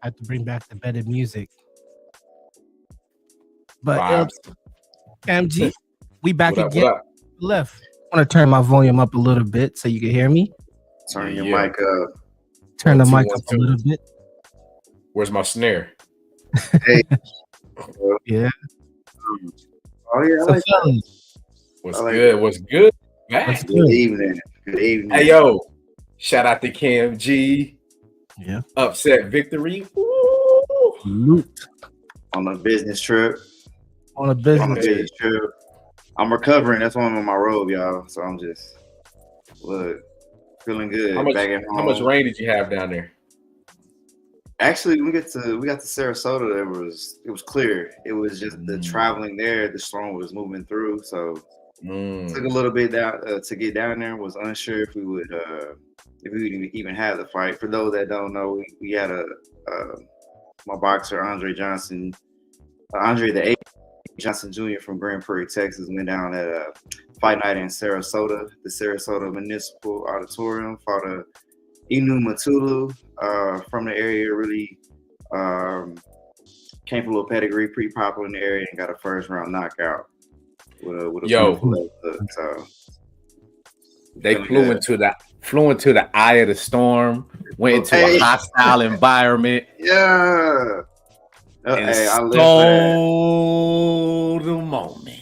had to bring back the better music. But Vibes. Kam Gee, we back What up? again. What up? Left. I want to turn my volume up a little bit so you can hear me. Turn your Yeah. mic up. Turn the 1, 2, mic 1, up a 2. little bit. Where's my snare? Hey. Yeah. Oh yeah, I So like that. fellas, What's I like good? What's good? Man. what's Good good? evening. Good evening. Hey yo, shout out to Kam Gee. Yeah. Upset victory. Woo! Loot On a business trip. on a On a business. Hey. business trip. I'm recovering. That's why I'm on my road, y'all. So I'm just feeling good. How much Back at home. how much rain did you have down there? Actually, we got to Sarasota. It was clear. It was just the traveling there. The storm was moving through, so it took a little bit down to get down there. Was unsure if we would even have the fight. For those that don't know, we had my boxer Andre the Eighth Johnson Jr. from Grand Prairie, Texas, went down at a fight night in Sarasota, the Sarasota Municipal Auditorium. Fought a Inu Matulu from the area. Really came from a little pedigree, pretty popular in the area, and got a first round knockout with a beautiful left hook. So They feeling flew good. into the eye of the storm, went into a hostile environment, Yeah. and Hey, I live for that. stole the moment.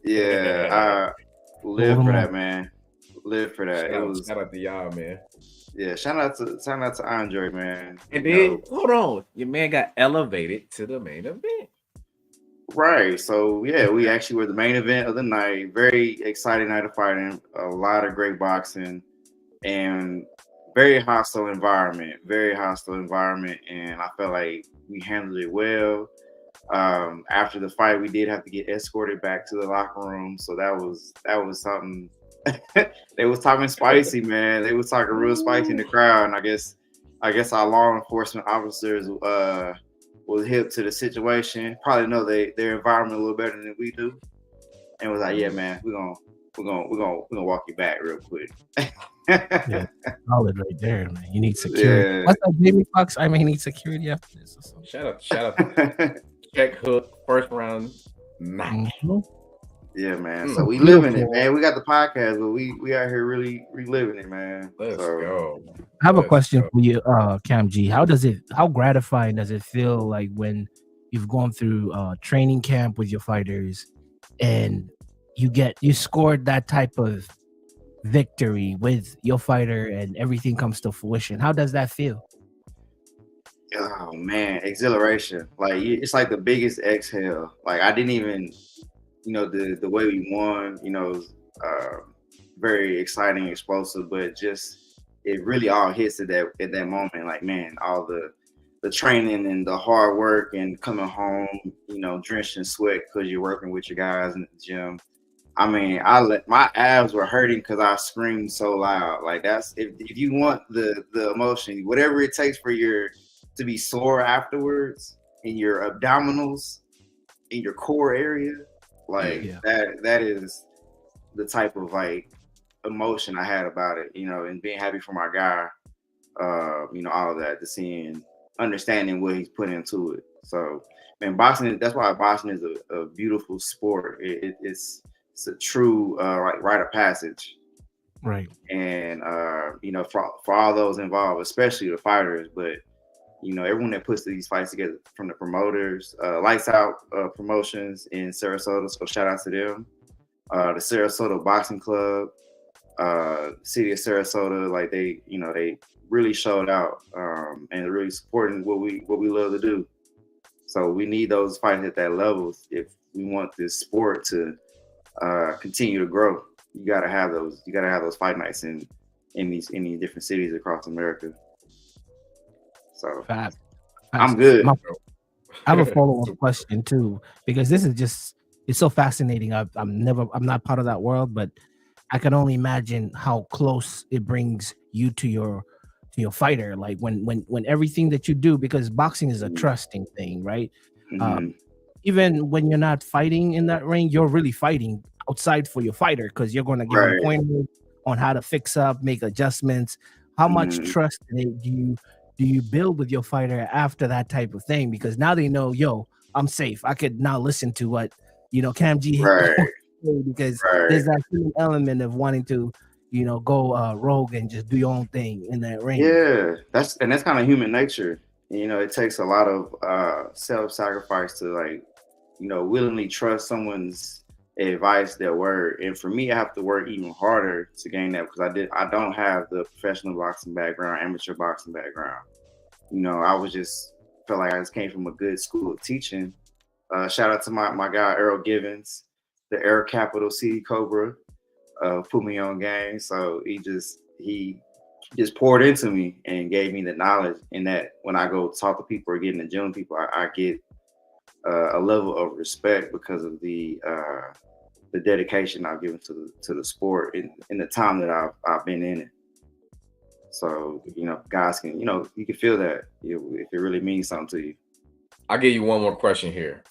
Yeah, I live for that, man. Live for that. Shout out to y'all, man. Yeah. Shout out to Andre, man. And You then know, hold on, your man got elevated to the main event. right. So yeah, we actually were the main event of the night. Very exciting night of fighting. A lot of great boxing and very hostile environment. Very hostile environment, and I felt like we handled it well. After the fight, we did have to get escorted back to the locker room, so that was something. They was talking spicy, man. They was talking real spicy in the crowd, and I guess our law enforcement officers was hip to the situation. Probably know their environment a little better than we do, and was like, "Yeah, man, we're gonna walk you back real quick." Yeah, solid right there, man. You need security. Yeah. What's that, Jamie Foxx? I mean, he needs security after this or something. Shout out. Check hook, first round, knock. Mhm. Yeah, man. So we Beautiful. living it, man. We got the podcast, but we out here really reliving it, man. Let's So, go. I have a Let's question go. for you, Kam Gee. How gratifying does it feel like when you've gone through training camp with your fighters and you scored that type of victory with your fighter and everything comes to fruition? How does that feel? oh man, exhilaration. Like it's like the biggest exhale. Like I didn't even, the way we won, was very exciting, explosive, but just it really all hits at that moment. Like man, all the training and the hard work and coming home, drenched in sweat because you're working with your guys in the gym. I mean, my abs were hurting because I screamed so loud. Like that's if you want the emotion, whatever it takes for to be sore afterwards in your abdominals, in your core area, like that is the type of like emotion I had about it, and being happy for my guy, all of that, understanding what he's put into it. So, man, boxing, that's why boxing is a beautiful sport. It's a true rite of passage. Right. And, for all those involved, especially the fighters, but, everyone that puts these fights together from the promoters, Lights Out Promotions in Sarasota. So shout out to them. The Sarasota Boxing Club, City of Sarasota, like they really showed out and really supporting what we love to do. So we need those fights at that level if we want this sport to continue to grow. You gotta have those fight nights in these different cities across America. So Fast. I'm good. I have a follow-up question too, because this is it's so fascinating. I'm not part of that world, but I can only imagine how close it brings you to your fighter. Like when everything that you do, because boxing is a trusting thing, right? Mhm. Even when you're not fighting in that ring, you're really fighting outside for your fighter because you're going to give him pointers on how to fix up, make adjustments. How much trust do do you build with your fighter after that type of thing? Because now they know, yo, I'm safe. I could now listen to what Kam Gee because there's that human element of wanting to go rogue and just do your own thing in that ring. Yeah, that's kind of human nature. It takes a lot of self-sacrifice to willingly trust someone's advice, their word. And for me, I have to work even harder to gain that because I don't have the professional boxing background, amateur boxing background. I was just felt like I just came from a good school of teaching. Shout out to my guy Earl Givens, the Air Capital City Cobra, put me on game. So he just poured into me and gave me the knowledge. And that when I go talk to people or get in the gym with people, I get a level of respect because of the dedication I've given to the sport in the time that I've been in it. So guys can you can feel that if it really means something to you. I'll give you one more question here.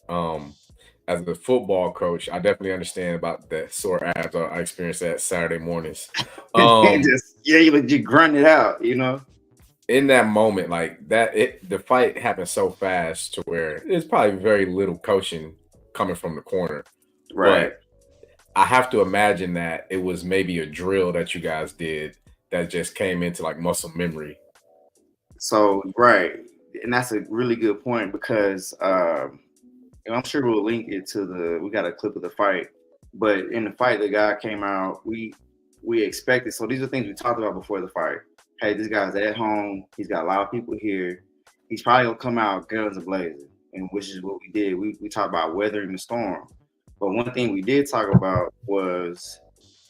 As a football coach, I definitely understand about that sore abs. I experienced that Saturday mornings. You grunt it out, In that moment, the fight happened so fast to where there's probably very little coaching coming from the corner. Right. But I have to imagine that it was maybe a drill that you guys did that just came into muscle memory. So, right. And that's a really good point because I'm sure we'll link it to we got a clip of the fight, but in the fight, the guy came out, we expected. So these are things we talked about before the fight. Hey, this guy's at home. He's got a lot of people here. He's probably gonna come out guns a-blazing, and which is what we did. We talked about weathering the storm. But one thing we did talk about was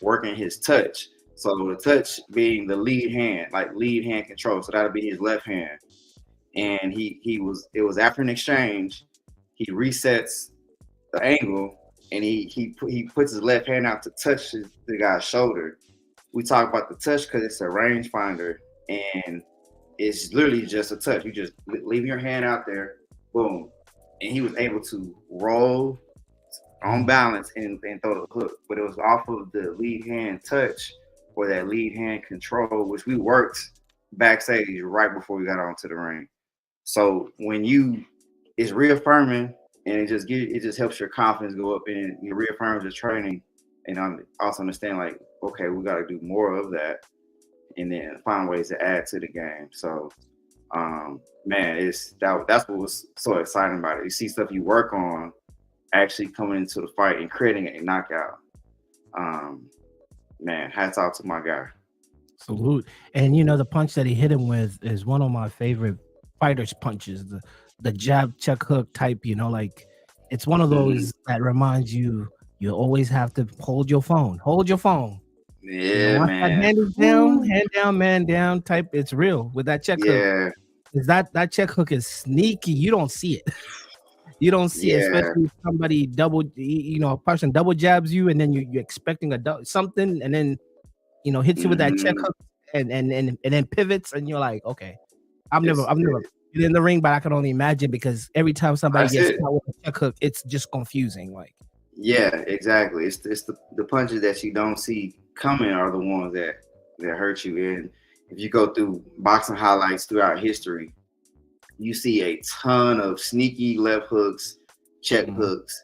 working his touch. So the touch being the lead hand control. So that'll be his left hand. And it was after an exchange. He resets the angle and he puts his left hand out to touch the guy's shoulder. We talk about the touch because it's a rangefinder and it's literally just a touch. You just leave your hand out there, boom. And he was able to roll on balance and throw the hook. But it was off of the lead hand touch or that lead hand control, which we worked backstage right before we got onto the ring. So when it's reaffirming and it just helps your confidence go up and it reaffirms your training and also understand okay, we got to do more of that and then find ways to add to the game. So, man, that's what was so exciting about it. You see stuff you work on actually coming into the fight and creating a knockout. Man, hats off to my guy. Salute. And the punch that he hit him with is one of my favorite fighters punches, the jab check hook type, it's one of those that reminds you always have to hold your phone. Yeah, man. That hand is down, hand down, man down type. It's real with that check hook. Is that check hook is sneaky. You don't see it. You don't see it, especially if somebody a person double jabs you and then you're expecting something and then hits you with that check hook and then pivots and you're like, okay. I've never been in the ring, but I can only imagine because every time somebody gets caught with a check hook, it's just confusing. Yeah, exactly. It's the punches that you don't see coming are the ones that hurt you. And if you go through boxing highlights throughout history, you see a ton of sneaky left hooks, check hooks,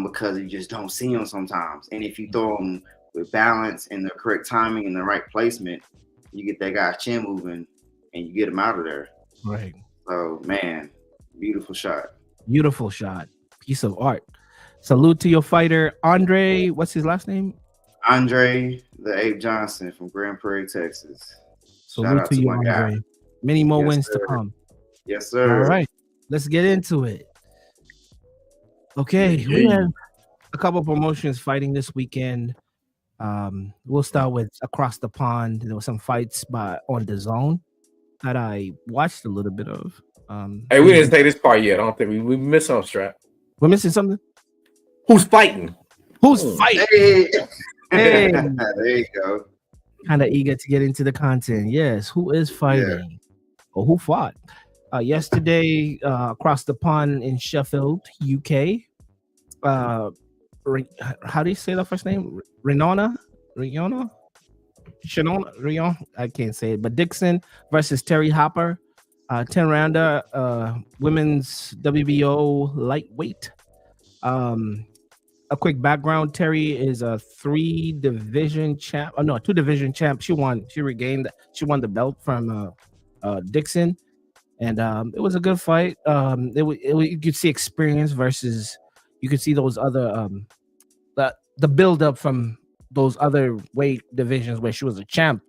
because you just don't see them sometimes. And if you throw them with balance and the correct timing and the right placement, you get that guy's chin moving and you get him out of there. Right. So, man, beautiful shot. Beautiful shot. Piece of art. Salute to your fighter, Andre. What's his last name? Andre the Ape Johnson from Grand Prairie, Texas. Salute to you, Andre. Many more wins to come. Yes, sir. All right. Let's get into it. Okay. We have a couple of promotions fighting this weekend. We'll start with across the pond. There were some fights on the zone that I watched a little bit of. Hey, we didn't say this part yet. I don't think we missed something, Strap. We're missing something? Who's fighting? Who's fighting? Hey. There you go. Kind of eager to get into the content. Yes. Who is fighting? Or who fought? Yesterday, across the pond in Sheffield, UK. How do you say the first name? Rion? I can't say it. But Dixon versus Terry Hopper. 10 rounder, women's WBO lightweight. A quick background: Terry is a 3-division champ. Oh no, 2-division champ. She won. She won the belt from Dixon, and it was a good fight. You could see experience versus. You could see those other the build up from those other weight divisions where she was a champ.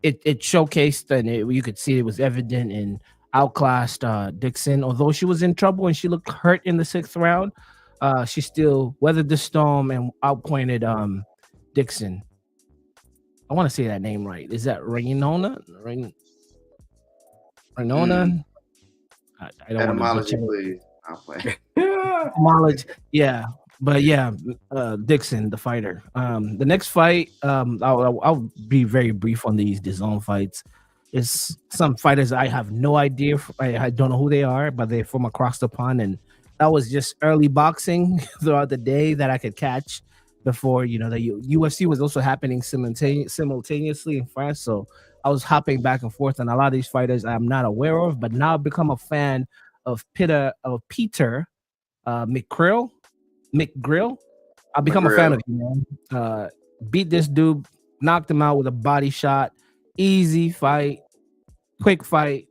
It showcased, and you could see it was evident in outclassed Dixon. Although she was in trouble and she looked hurt in the 6th round, she still weathered the storm and outpointed Dixon. I want to say that name right. Is that Rainona? Rainona? I don't want to Etymology, please. I'll play. Etymology, yeah. But yeah, Dixon, the fighter. The next fight, I'll be very brief on these DAZN fights. It's some fighters I have no idea. I don't know who they are, but they're from across the pond, and that was just early boxing throughout the day that I could catch before the UFC was also happening simultaneously in France. So I was hopping back and forth on a lot of these fighters I'm not aware of, but now I've become a fan of Peter McGrill. I've become a fan of you, man. Beat this dude, knocked him out with a body shot. Easy fight, quick fight.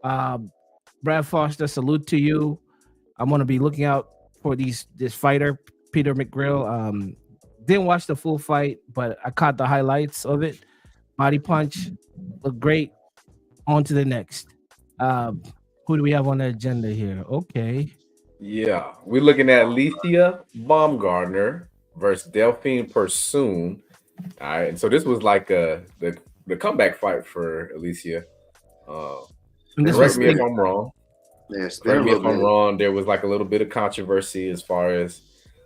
Brad Foster, salute to you. I'm gonna be looking out for this fighter, Peter McGrill. Didn't watch the full fight, but I caught the highlights of it. Body punch, looked great. On to the next. Who do we have on the agenda here? Okay. Yeah, we're looking at Lethea Baumgardner versus Delphine Persoon. All right, and so this was like the comeback fight for Alicia. Correct me if I'm wrong. Yes, correct me if I'm wrong. There was like a little bit of controversy as far as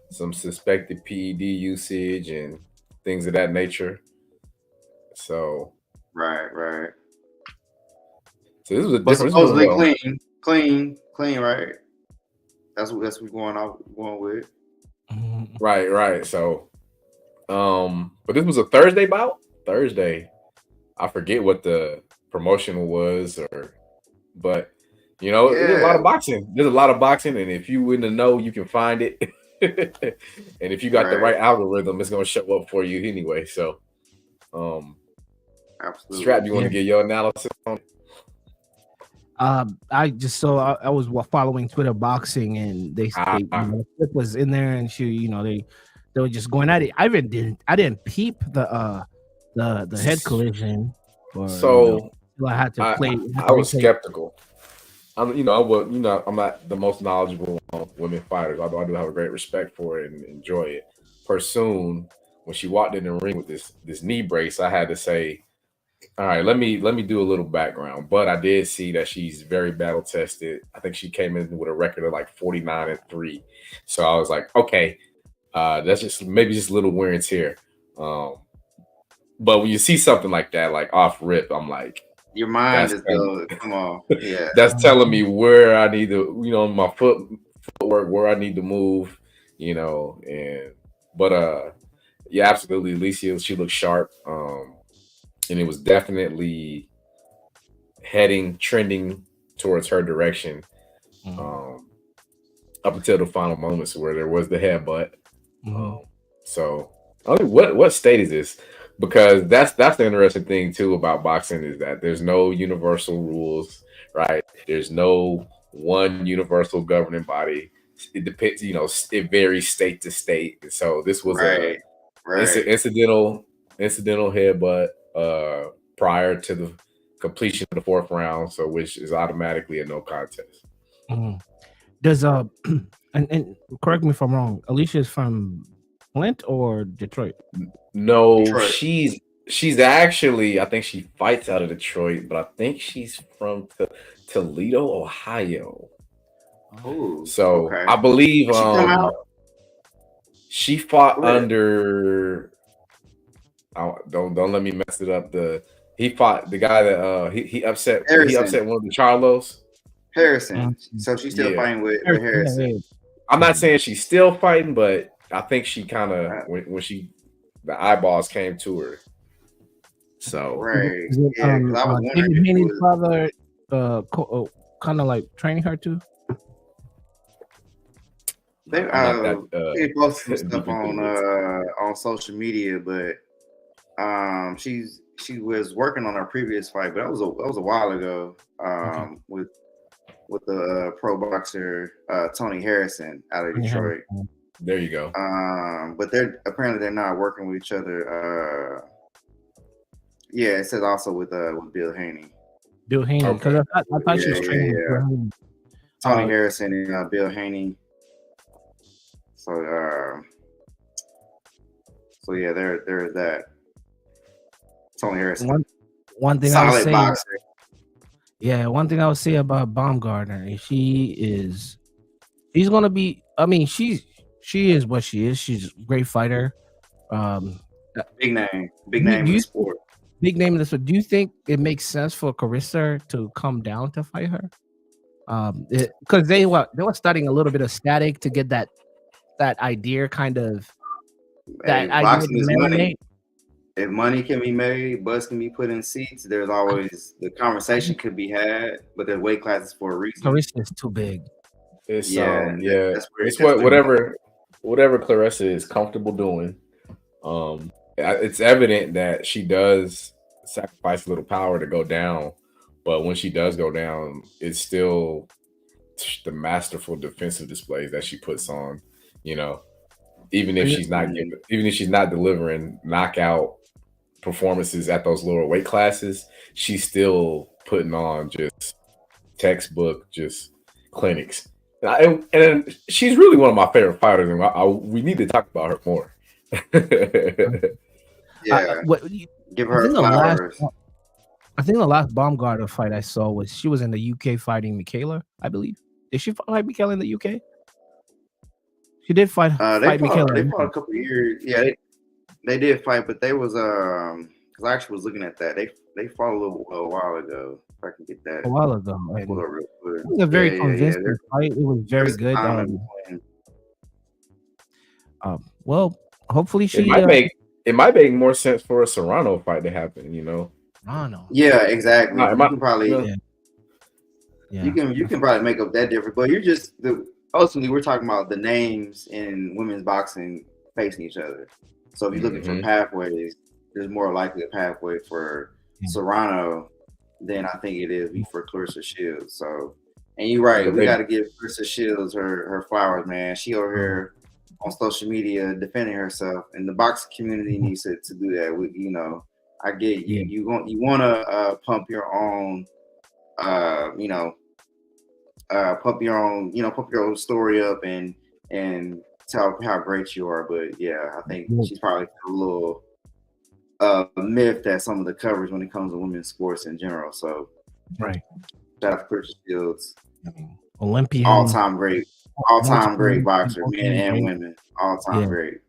some suspected PED usage and things of that nature. So right. So this was a but different. Supposedly clean, right? That's what we're going with. Right. So, but this was a Thursday bout. I forget what the promotion was, but there's a lot of boxing. There's a lot of boxing, and if you wouldn't know, you can find it. And if you got the right algorithm, it's gonna show up for you anyway. So, absolutely. Strap, you want to get your analysis on it? I just saw I was following Twitter boxing, and they Flip was in there, and she, they were just going at it. I didn't peep the head collision. I had to play. I was skeptical. I'm not the most knowledgeable on women fighters, although I do have a great respect for it and enjoy it. Persoon, when she walked in the ring with this knee brace, I had to say, all right, let me do a little background. But I did see that she's very battle tested. I think she came in with a record of like 49-3. So I was like, okay, that's just little wear and tear. But when you see something like that, like off rip, I'm like, your mind is good. Come on, yeah. That's telling me where I need to, my footwork, where I need to move, yeah, absolutely, Alicia, she looked sharp. And it was definitely trending towards her direction up until the final moments where there was the headbutt. So, what state is this? Because that's the interesting thing too about boxing is that there's no universal rules, right? There's no one universal governing body. It depends, it varies state to state. And so this was an incidental headbutt prior to the completion of the 4th round, so which is automatically a no contest. Does and correct me if I'm wrong, Alicia is from Flint or Detroit? No, Detroit. She's actually, I think she fights out of Detroit, but I think she's from Toledo, Ohio. Oh, so okay. I believe she fought under. Don't let me mess it up. He fought the guy that he upset. Harrison. He upset one of the Charlos. Harrison. So she's still fighting with Harrison. I'm not saying she's still fighting, but I think she kind of when the eyeballs came to her. So right. David Haney's father kind of like training her too? They I'm not that they posted some deep stuff into the mix. on social media, but she was working on her previous fight, but that was a while ago. With the pro boxer Tony Harrison out of Detroit. There you go. But they're not working with each other. Yeah, it says also with Bill Haney. Bill Haney, because I thought she was training with Bill Haney. Tony Harrison and Bill Haney. So yeah, there's that. Tony Harrison. One thing solid I would say, boxer. Yeah, one thing I would say about Baumgartner, she's gonna be. I mean, she is what she is. She's a great fighter. Big name in the sport. Big name in the sport. Do you think it makes sense for Carissa to come down to fight her? Because they were starting a little bit of static to get that idea kind of Boxing is money. If money can be made, butts can be put in seats, there's always the conversation could be had, but the weight class is for a reason. Carissa is too big. It's whatever Clarissa is comfortable doing. It's evident that she does sacrifice a little power to go down, but when she does go down, it's still the masterful defensive displays that she puts on. You know, even if she's not delivering knockout performances at those lower weight classes, she's still putting on just textbook, just clinics. And she's really one of my favorite fighters, and we need to talk about her more. Give her flowers. I think the last Baumgartner fight I saw she was in the UK fighting Michaela, I believe. Did she fight Michaela in the UK? She did fight Michaela. They fought a couple of years. Yeah, they did fight, but they was because I actually was looking at that. They fought a while ago. If I can get that a while ago. It was a very convincing fight. It was very good. Well, hopefully it might make more sense for a Serrano fight to happen. You know. Serrano. Yeah, exactly. No, you can probably. Yeah. You can probably make up that difference, but you're just ultimately we're talking about the names in women's boxing facing each other. So if you're looking for pathways, there's more likely a pathway for Serrano than I think it is for Clarissa Shields. So, and you're right, we got to give Clarissa Shields her flowers, man. She over here on social media defending herself, and the boxing community needs to do that. I get you. You want to pump your own, pump your own story up and tell how great you are. But yeah, I think she's probably a little myth that some of the coverage when it comes to women's sports in general. So right, shout out to Clarissa Shields, Olympian, all-time great boxer, men and women, all-time great.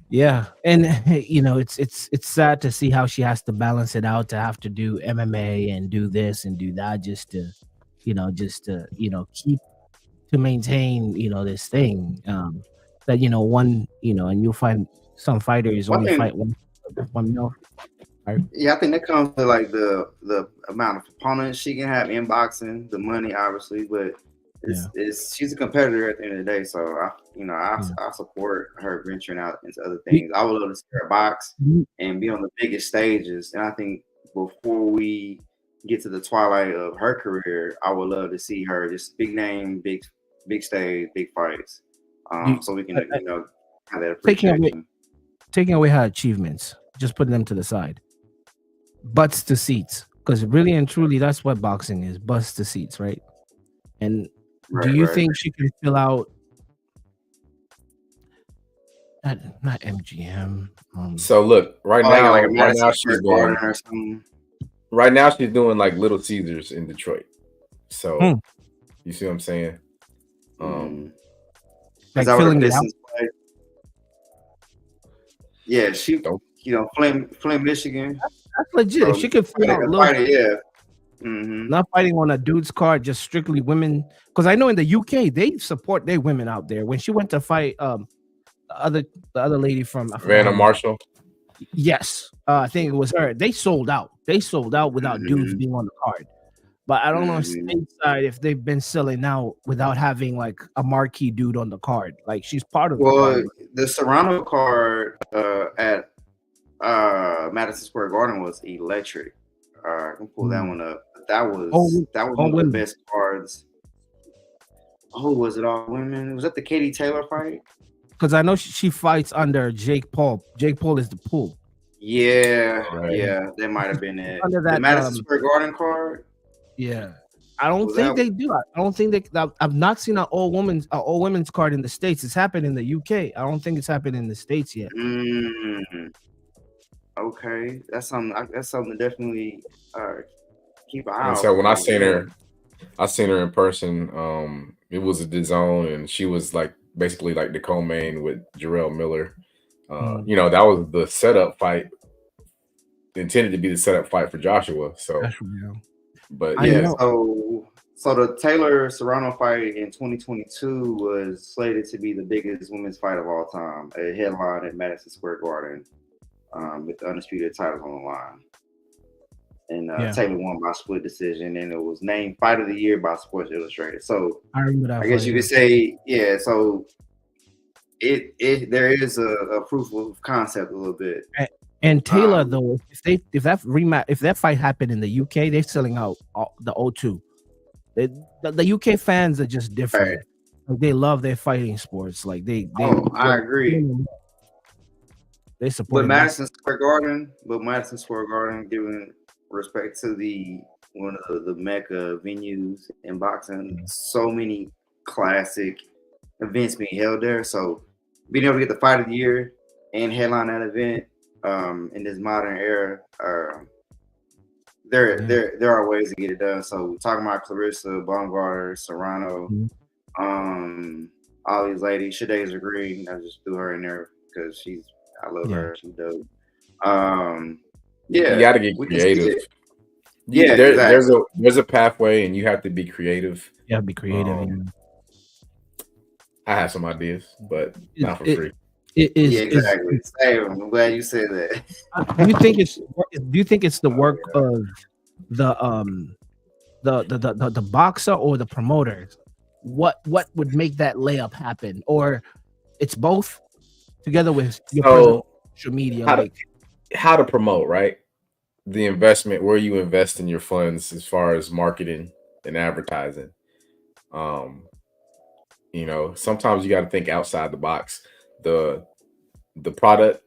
Yeah, and it's sad to see how she has to balance it out to have to do MMA and do this and do that just to keep to maintain this thing that one and you'll find some fighters only fight one mil. Right? Yeah, I think that comes to like the amount of opponents she can have in boxing, the money obviously, but she's a competitor at the end of the day. So I support her venturing out into other things. I would love to see her box and be on the biggest stages. And I think before we get to the twilight of her career, I would love to see her just big name, big stage, big fights. So we can have that appreciation. Taking away her achievements, just putting them to the side. Butts to seats, because really and truly, that's what boxing is: butts to seats, right? And do you think she can fill out? Not MGM. So look, right now she's going. Right now she's doing like Little Caesars in Detroit. So you see what I'm saying? Like filling it out. Yeah, Flint, Michigan. That's legit. If she could fill out not fighting on a dude's card, just strictly women. Because I know in the UK they support their women out there. When she went to fight the other lady from Vanna Marshall. Yes, I think it was her. They sold out. Without dudes being on the card. But I don't know stateside if they've been selling out without having like a marquee dude on the card. Like she's part of the Well, card. the Serrano card at Madison Square Garden was electric. I can pull that one up. That was one of the best cards. Oh, was it all women? Was that the Katie Taylor fight? Because I know she fights under Jake Paul. Jake Paul is the pool. Yeah, yeah, that might have been it. Under that the Madison Square Garden card. Yeah, I don't think they do. I don't think they. I've not seen an all women's card in the States. It's happened in the UK. I don't think it's happened in the States yet. Okay, that's something to definitely keep an eye and out. So when I seen her in person. It was a DAZN, and she was like basically like the co-main with Jarrell Miller. You know, that was the setup fight, intended to be the setup fight for Joshua. So, but yeah. So the Taylor Serrano fight in 2022 was slated to be the biggest women's fight of all time. A headline at Madison Square Garden, with the undisputed titles on the line. And Taylor won by split decision, and it was named Fight of the Year by Sports Illustrated. So I remember that. I guess you could say, yeah. So there is a proof of concept a little bit. And Taylor, though, if that fight happened in the UK, they're selling out the O2. The UK fans are just different. Right. Like, they love their fighting sports. Like I agree. They support. But Madison Square Garden, giving respect to one of the mecca venues in boxing, so many classic events being held there. So being able to get the Fight of the Year and headline that event in this modern era, there are ways to get it done. So talking about Clarissa, Baumgartner, Serrano, all these ladies, Shadasia Green, I just threw her in there because I love her. She's dope. Yeah, you got to get creative. Yeah, there's a pathway, and you have to be creative. You have to be creative. I have some ideas, but not for free. Exactly. I'm glad you said that. Do you think it's the work of the boxer or the promoters? What would make that layup happen, or it's both together with your social media? How to promote, right? The investment, where you invest in your funds as far as marketing and advertising. You know, sometimes you got to think outside the box. The product,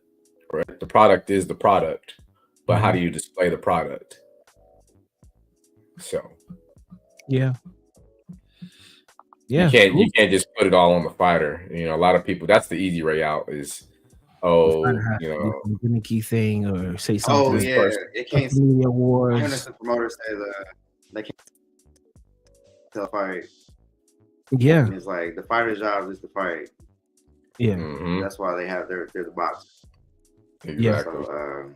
right? The product is the product, but how do you display the product? So, yeah. You can't just put it all on the fighter. You know, a lot of people, that's the easy way out is, gimmicky thing or say something. Oh yeah, it can't. Media awards. I understand promoters say that they can't tell a fight. Yeah, and it's like the fighter's job is to fight. Yeah, that's why they're the boxers. Exactly. So,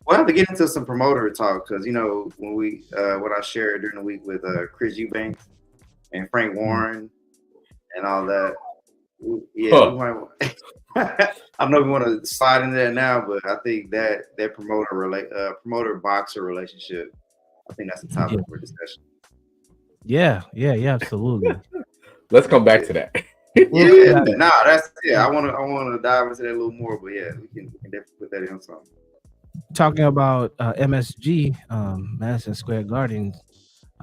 we'll have to get into some promoter talk because when we what I shared during the week with Chris Eubanks and Frank Warren and all that. We might. I don't know if we want to slide into that now, but I think that promoter boxer relationship, I think that's a topic for discussion. Yeah, absolutely. Let's come back to that. I want to dive into that a little more, but we can definitely put that in something. Talking about MSG, Madison Square Garden,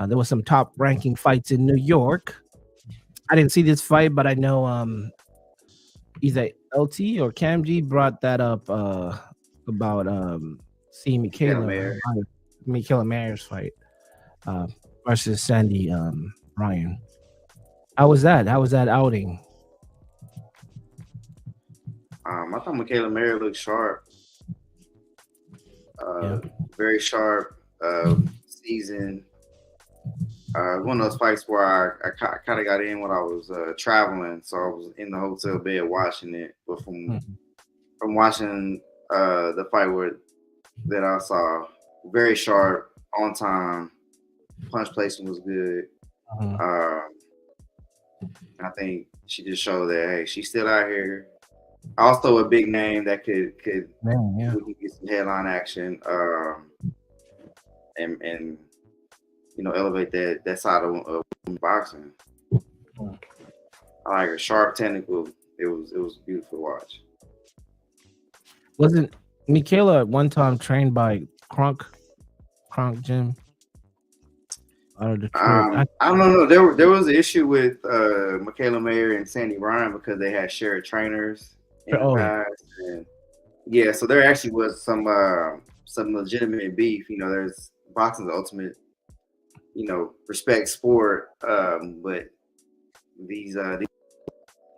there was some top ranking fights in New York. I didn't see this fight, but I know either LT or Kam Gee brought that up about seeing Michaela Mayer's fight versus Sandy Ryan. How was that outing? I thought Michaela Mayer looked sharp. Very sharp, seasoned. One of those fights where I kind of got in when I was traveling, so I was in the hotel bed watching it. But from watching the fight that I saw, very sharp, on time, punch placement was good. I think she just showed that hey, she's still out here. Also, a big name that could we can get some headline action. And elevate that side of boxing. I like a sharp technical. It was beautiful to watch. Wasn't Michaela at one time trained by Kronk Gym? Out of Detroit. I don't know. There was an issue with Michaela Mayer and Sandy Ryan because they had shared trainers in the past. And yeah, so there actually was some legitimate beef. There's boxing's the ultimate, respect sport. But these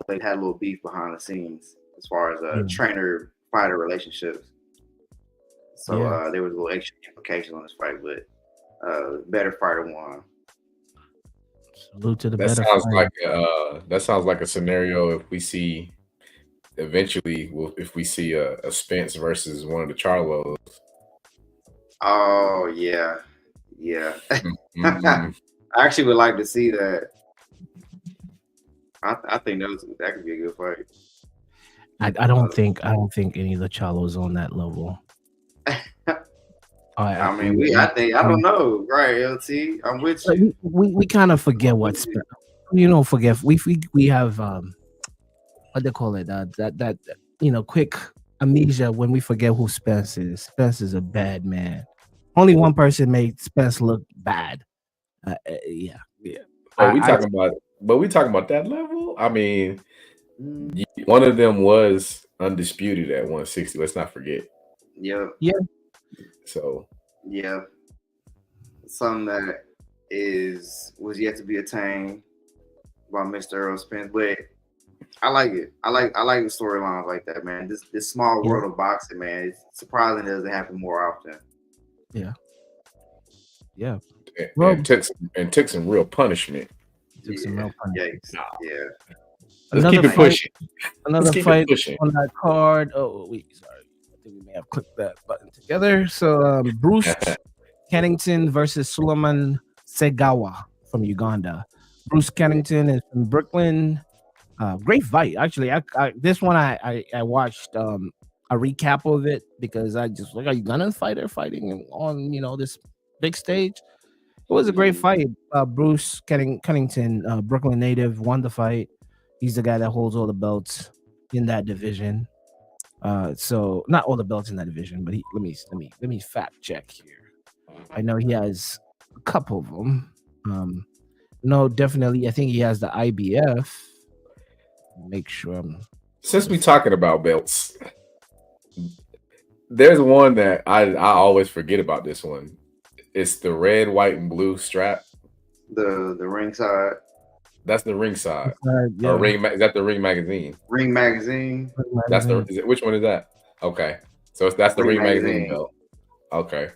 they had a little beef behind the scenes as far as trainer fighter relationships. So there was a little extra implications on this fight, but better fighter won. Salute to the That better sounds fighter. that sounds like a scenario if we see eventually if we see a Spence versus one of the Charlos. Oh yeah. I actually would like to see that. I think that could be a good fight. I don't think any of the Charlos on that level. I don't know, right? LT, I'm with you. We kind of forget what's forget we have what they call it that quick amnesia when we forget who Spence is. Spence is a bad man. Only one person made Spence look bad. Yeah. We talking about that level. I mean, one of them was undisputed at 160. Let's not forget. Yeah. So something that was yet to be attained by Mr. Earl Spence, but I like it. I like the storylines like that, man. This small world of boxing, man. It's surprising it doesn't happen more often. Yeah. And took some real punishment. Yikes. Yeah. Let's keep it pushing. Another fight on that card. Oh, sorry. I think we may have clicked that button together. So Bruce Kennington versus Suleiman Segawa from Uganda. Bruce Kennington is from Brooklyn. Great fight. Actually, this one I watched a recap of it because I just a Ugandan fighter fighting on this big stage. It was a great fight. Bruce Kennington, Brooklyn native, won the fight. He's the guy that holds all the belts in that division. So not all the belts in that division, but let me fact check here. I know he has a couple of them. No, definitely. I think he has the IBF. Make sure. Since we talking about belts, there's one that I always forget about. This one. It's the red, white, and blue strap. The ringside. That's the ringside. Yeah. Or is that the Ring Magazine? Ring Magazine. That's which one is that? Okay, so that's the Ring Magazine belt. Okay.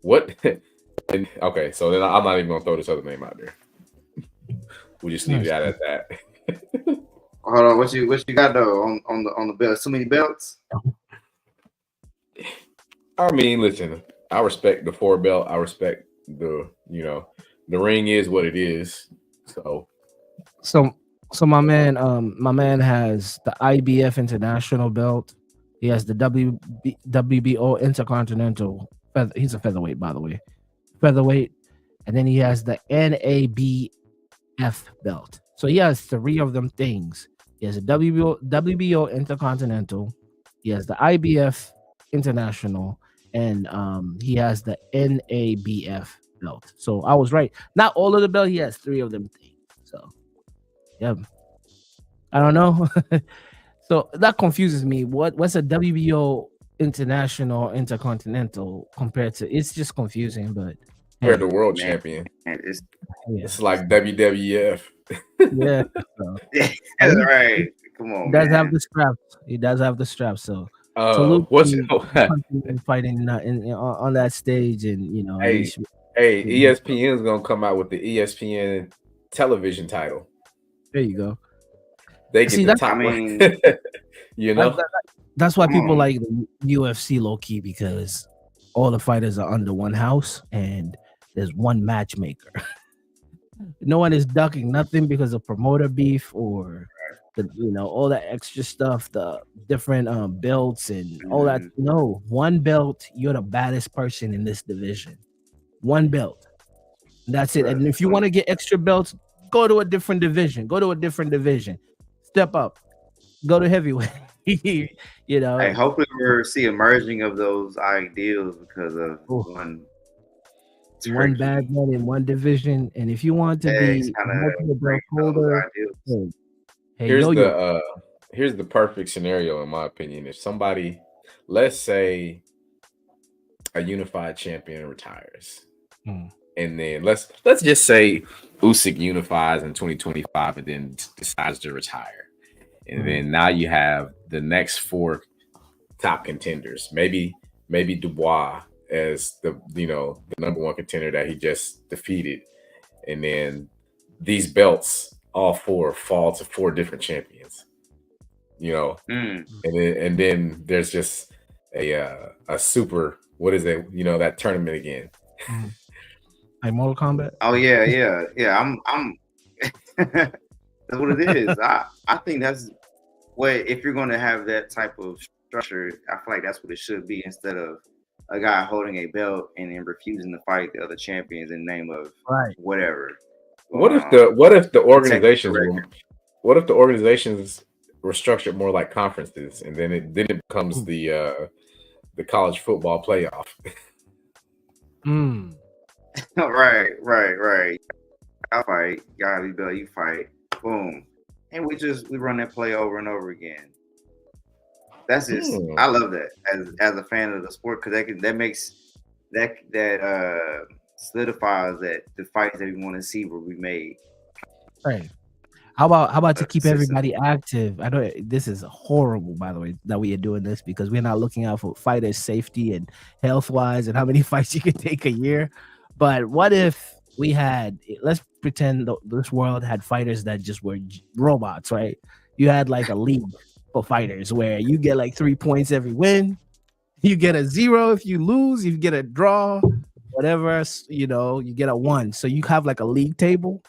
What? Okay, so then I'm not even gonna throw this other name out there. We'll just leave it at that. Hold on, what you got though on the belt? So many belts. I mean, listen. I respect the 4 belt. I respect the ring is what it is. So my man has the IBF International belt. He has the WBO Intercontinental. He's a featherweight, by the way. Featherweight, and then he has the NABF belt. So he has 3 of them things. He has a WBO Intercontinental. He has the IBF International. And he has the NABF belt. So I was right. Not all of the belt. He has 3 of them things. So, yeah. I don't know. So that confuses me. What's a WBO International Intercontinental compared to? It's just confusing. But we're the world champion. It's like WWF. Yeah. So. That's right. Come on. He does have the strap. So. What's fighting on that stage, and Hey, ESPN is gonna come out with the ESPN television title. There you go. They get the top. That's why people like the UFC low key, because all the fighters are under one house and there's one matchmaker. No one is ducking nothing because of promoter beef or all that extra stuff, the different belts and all that. No, one belt, you're the baddest person in this division. One belt. That's it. And if you want to get extra belts, go to a different division. Step up. Go to heavyweight. You know. Hey, hopefully we'll see a merging of those ideals because of one bad man in one division. And if you want to be multiple belt holder, here's the perfect scenario in my opinion. If somebody, let's say a unified champion retires. And then let's just say Usyk unifies in 2025 and then decides to retire. And then now you have the next 4 top contenders. Maybe Dubois as the number 1 contender that he just defeated. And then these belts, all 4 fall to 4 different champions. And then there's just a super, what is it? That tournament again. Like Mortal Kombat. Oh yeah. I'm that's what it is. I think that's what, if you're going to have that type of structure, I feel like that's what it should be, instead of a guy holding a belt and then refusing to fight the other champions in the name of whatever. What if the organizations were structured more like conferences, and then it becomes the college football playoff? Right. I fight. Gotta be belt. You fight. Boom. And we run that play over and over again. That's just, I love that as a fan of the sport, because that makes that solidifies that the fights that we want to see will be made. Right. How about to keep everybody active? I know this is horrible, by the way, that we are doing this, because we're not looking out for fighters' safety and health wise and how many fights you can take a year. But what if we had, let's pretend this world had fighters that just were robots, right? You had like a league for fighters where you get like 3 points every win, you get a 0 if you lose, you get a draw, whatever, you get a 1. So you have like a league table,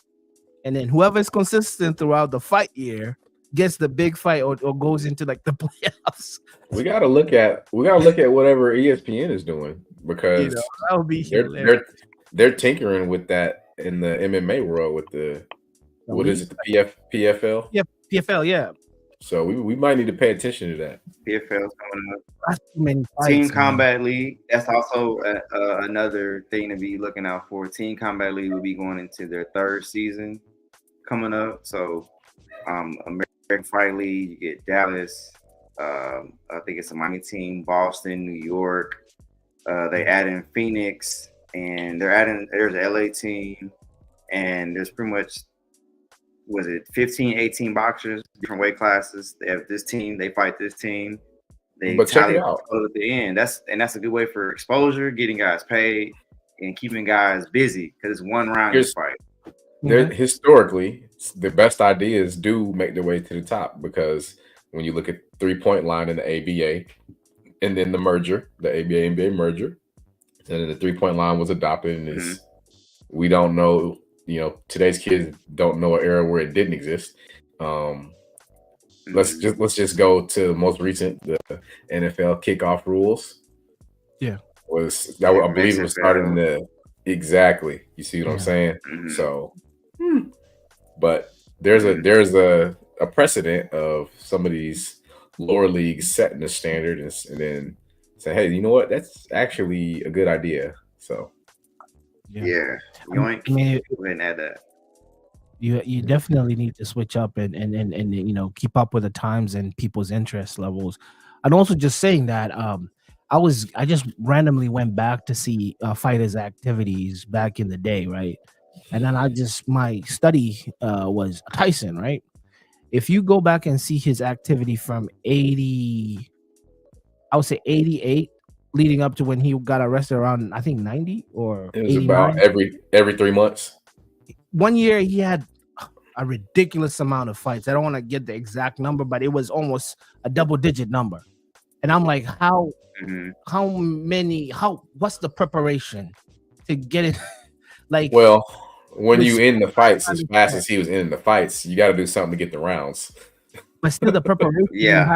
and then whoever's consistent throughout the fight year gets the big fight or goes into like the playoffs. We gotta look at whatever ESPN is doing, because that would be hilarious. They're tinkering with that in the MMA world with the PFL? Yeah, PFL, yeah. So we might need to pay attention to that. PFL's coming up. That's too many fights, Team Combat League. That's also another thing to be looking out for. Team Combat League will be going into their 3rd season coming up. So American Fight League, you get Dallas. I think it's a Miami team, Boston, New York. They add in Phoenix. And there's an LA team, and there's pretty much, 15, 18 boxers, different weight classes. They have this team, they fight this team. They check it out at the end. That's a good way for exposure, getting guys paid, and keeping guys busy, because it's one round fight. Historically, the best ideas do make their way to the top, because when you look at 3-point line in the ABA, and then the merger, the ABA NBA merger. And then the 3-point line was adopted, and we don't know, today's kids don't know an era where it didn't exist. Let's just go to the most recent, the NFL kickoff rules. Yeah, I believe it was starting exactly. You see what I'm saying? So, but there's a precedent of some of these lower leagues setting the standard, and then say, hey, you know what? That's actually a good idea. So, yeah. Yoink. Go ahead and add that. You definitely need to switch up and keep up with the times and people's interest levels. And also just saying that I just randomly went back to see fighters' activities back in the day, right? And then my study was Tyson, right? If you go back and see his activity from 80, I would say 88, leading up to when he got arrested around, I think 90 or it was 89. about every 3 months. One year he had a ridiculous amount of fights. I don't want to get the exact number, but it was almost a double-digit number. And I'm like, what's the preparation to get it? Like, well, when you in the fights as fast as he was in the fights, you got to do something to get the rounds. But still, the preparation,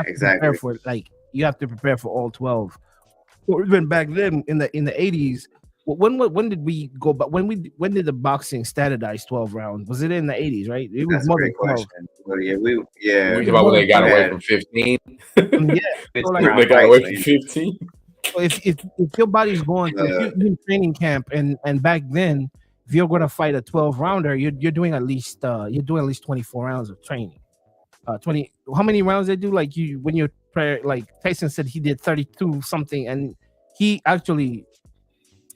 exactly. You have to prepare for all 12. Or even back then in the 80s, when did we go? But when did the boxing standardize 12 rounds? Was it in the 80s? Right? It was That's a more great than 12. question. But yeah, We It talking was about more when than they got 12. away from 15. Yeah. So 15 like, round They got fights. away from 15. so if your body's going, so if you're in training camp and back then, if you're going to fight a 12 rounder, you're doing at least 24 rounds of training. 20. How many rounds they do? Like you when you're like Tyson said he did 32 something, and he actually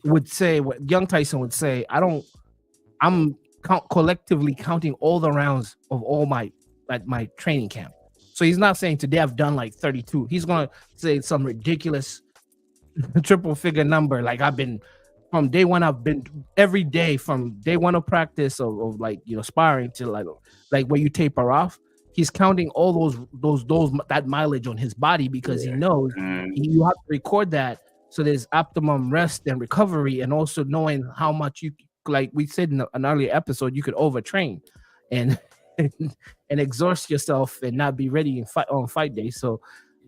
would say what young Tyson would say. I'm collectively counting all the rounds of all my at my training camp. So he's not saying today I've done like 32. He's gonna say some ridiculous triple figure number. Like I've been from day one. I've been every day from day one of practice of like sparring to like where you taper off. He's counting all those that mileage on his body because he knows you have to record that. So there's optimum rest and recovery, and also knowing how much you, like we said in an earlier episode, you could overtrain and and exhaust yourself and not be ready on fight day. So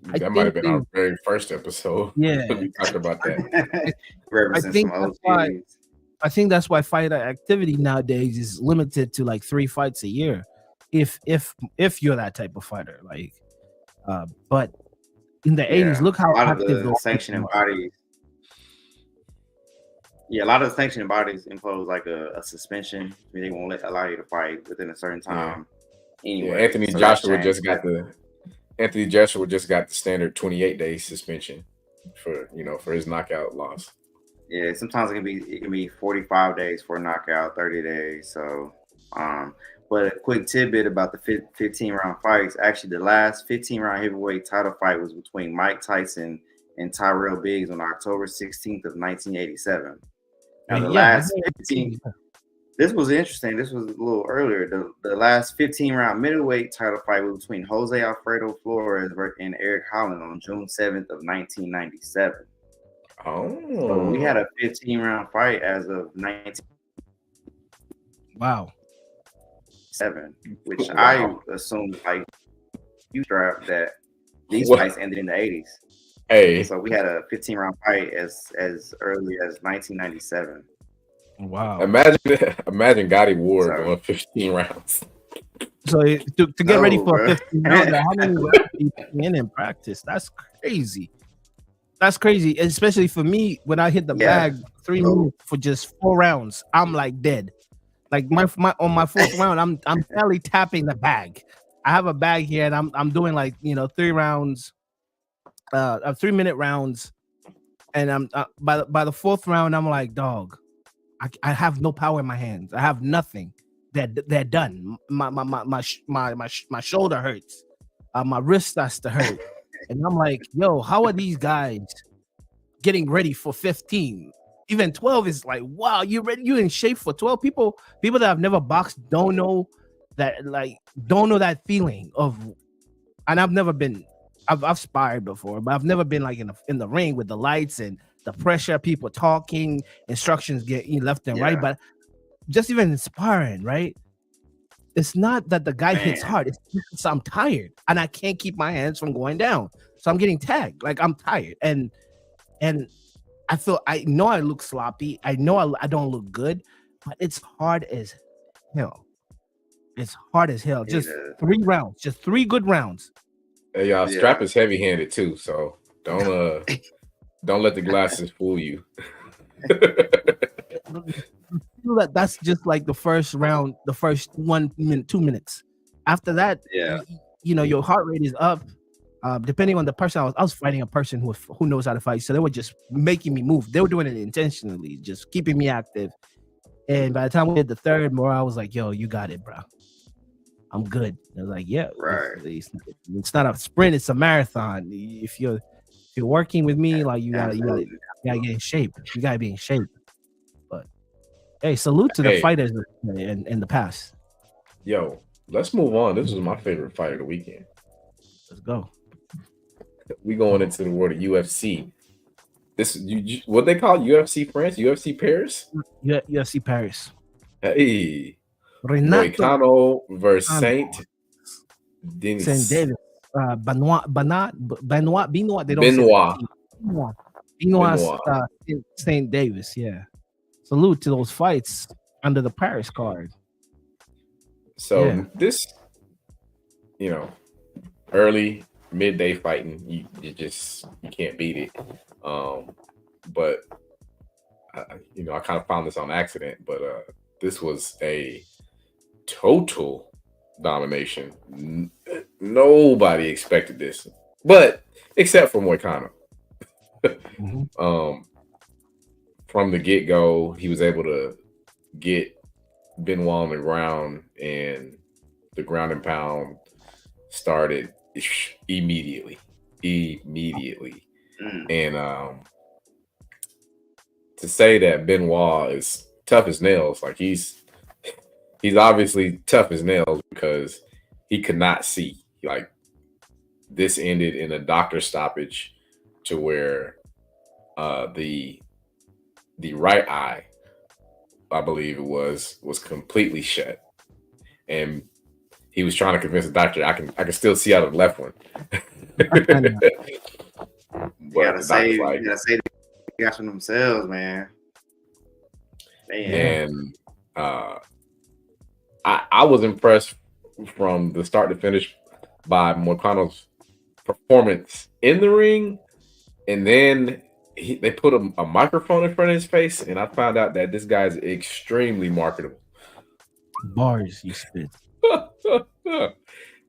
That might have been our very first episode. Yeah, we talked about that. I think that's why fighter activity nowadays is limited to like 3 fights a year, if you're that type of fighter. Like, but in the 80s, look how active those sanctioning bodies. Yeah, a lot of the sanctioning bodies impose like a suspension. I mean, they won't allow you to fight within a certain time. Anyway, Anthony Joshua just got the standard 28-day suspension for his knockout loss. Yeah, sometimes it can be 45 days for a knockout, 30 days. So, but a quick tidbit about the 15 round fights. Actually, the last 15 round heavyweight title fight was between Mike Tyson and Tyrell Biggs on October 16th of 1987. Now, the last 15. This was interesting. This was a little earlier. The last 15 round middleweight title fight was between Jose Alfredo Flores and Eric Holland on June 7th of 1997. Oh, so we had a 15 round fight as of 1997, which I assumed like you strap that these fights ended in the 80s. Hey, so we had a 15 round fight as early as 1997. Wow! Imagine Gotti Ward going 15 rounds. So to get ready for 15 rounds, how many rounds you in practice? That's crazy. That's crazy, especially for me when I hit the bag 3 minutes for just 4 rounds. I'm like dead. Like my on my 4th round, I'm barely tapping the bag. I have a bag here, and I'm doing like 3 rounds, 3-minute rounds, and I'm by the 4th round, I'm like, dog, I have no power in my hands. I have nothing. They're done. My shoulder hurts. My wrist starts to hurt. And I'm like, yo, how are these guys getting ready for 15? Even 12 is like, wow, you ready? You in shape for 12? People that have never boxed don't know that feeling of, and I've never been, I've sparred before, but I've never been like in the ring with the lights and the pressure, people talking, instructions getting left and right. But just even sparring, right? It's not that the guy hits hard. It's just I'm tired and I can't keep my hands from going down. So I'm getting tagged. Like I'm tired. And I know I look sloppy. I know I don't look good, but it's hard as hell. It's hard as hell. Just 3 rounds, just 3 good rounds. Hey, y'all, Strap is heavy-handed too, so don't let the glasses fool you. That's just like the first round, the first 1 minute, 2 minutes. After that, your heart rate is up. Depending on the person, I was fighting a person who knows how to fight, so they were just making me move. They were doing it intentionally, just keeping me active. And by the time we did the 3rd more, I was like, "Yo, you got it, bro. I'm good." I was like, "Yeah, right. It's not a sprint; it's a marathon. If you're working with me, like you gotta get in shape. You gotta be in shape." But hey, salute to the fighters in the past. Yo, let's move on. This was my favorite fight of the weekend. Let's go. We going into the world of UFC. This what they call UFC France, UFC Paris. UFC Paris. Hey, Renato versus Saint Denis. Saint Davis. Benoit. They don't Benoit. say Benoit. Saint Davis. Yeah. salute to those fights under the Paris card. So this, early midday fighting, you can't beat it. But I kind of found this on accident, but this was a total domination. Nobody expected this, but except for Moicano. From the get-go, he was able to get Benoit on the ground, and the ground and pound started immediately. And to say that Benoit is tough as nails, like he's obviously tough as nails because he could not see. Like, this ended in a doctor stoppage to where the right eye, I believe it was completely shut, and he was trying to convince the doctor, I can still see out of the left one. You gotta say the guys from themselves, man. And I was impressed from the start to finish by Moicano's performance in the ring, and then they put a microphone in front of his face, and I found out that this guy's extremely marketable. Bars you spit.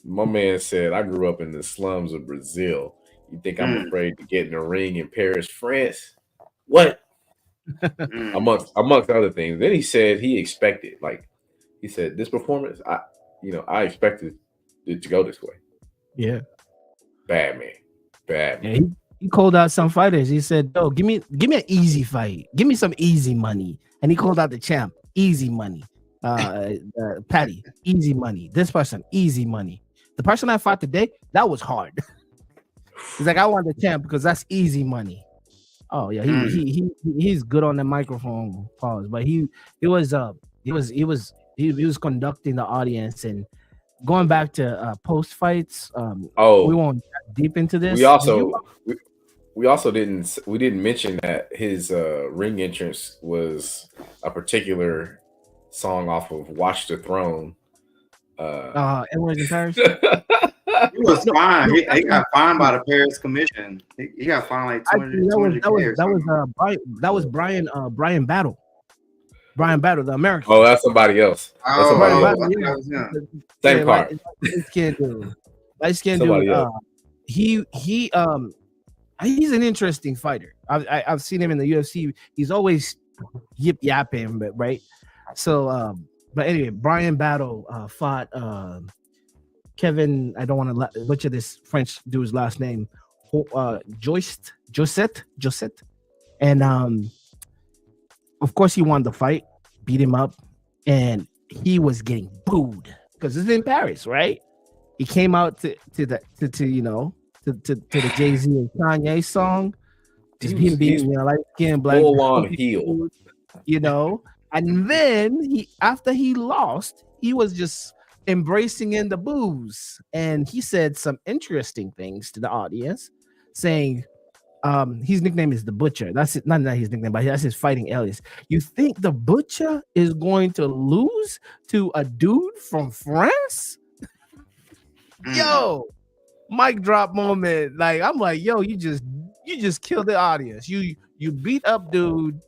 My man said, I grew up in the slums of Brazil. You think I'm afraid to get in the ring in Paris, France? What? amongst other things. Then he said he expected, he said, this performance, I expected it to go this way. Yeah. Bad man. Yeah, he called out some fighters. He said, "Oh, give me an easy fight. Give me some easy money." And he called out the champ, easy money. Patty, easy money. This person, easy money. The person I fought today, that was hard. He's like, I want the champ because that's easy money. Oh yeah, he's good on the microphone. Pause, but he was conducting the audience and going back to post fights. We won't dive deep into this. We also didn't mention that his ring entrance was a particular song off of Watch the Throne. Everyone's in Paris. He was fine. He got fined by the Paris Commission. He got fined like 200. That was Brian Battle. Brian Battle, the American. Oh, that's somebody else. Same part. Light skin dude. He's an interesting fighter. I've seen him in the UFC. He's always yip yapping, but right. So, but anyway, Brian Battle fought Kevin. I don't want to butcher this French dude's last name. Josette, and of course he won the fight, beat him up, and he was getting booed because it's in Paris, right? He came out to the Jay-Z and Kanye song, just being like skin black, full on heel, and then after he lost, he was just embracing in the boos, and he said some interesting things to the audience, saying his nickname is the Butcher. That's it, not his nickname, but that's his fighting alias. You think the Butcher is going to lose to a dude from France? Yo, mic drop moment. Like, I'm like, yo, you just killed the audience. You beat up dude,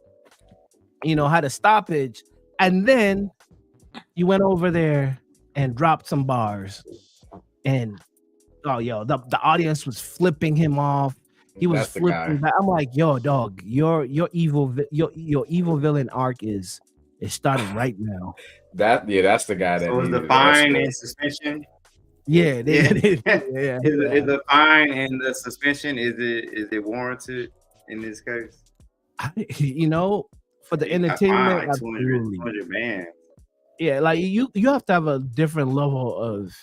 had a stoppage, and then you went over there and dropped some bars, and the audience was flipping him off. He was flipping back. I'm like, yo, dog, your evil villain arc is starting right now. That's the guy that was the fine and suspension. Yeah. Is the fine and the suspension, is it warranted in this case? For the entertainment, absolutely. 200 man. Yeah, like you have to have a different level of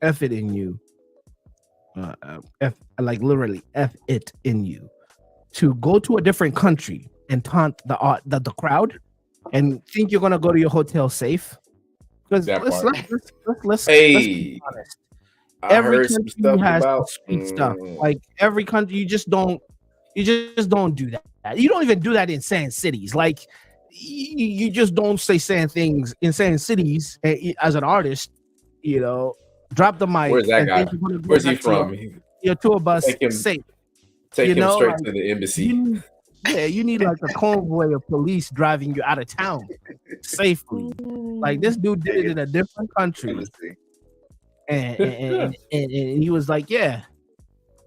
effort in you. Literally F it in you to go to a different country and taunt the crowd and think you're gonna go to your hotel safe. Because let's be honest. Every country has street stuff. Like every country, you just don't You just don't do that. You don't even do that in Sand Cities. Like you just don't say saying things in Sand Cities as an artist. You know, drop the mic. Where's that and guy? think you're gonna go Where's he back to from? your tour bus Take him, safe. take You him know, straight like, to the embassy. you need like a convoy of police driving you out of town safely. Like this dude did it in a different country, and he was like, "Yeah,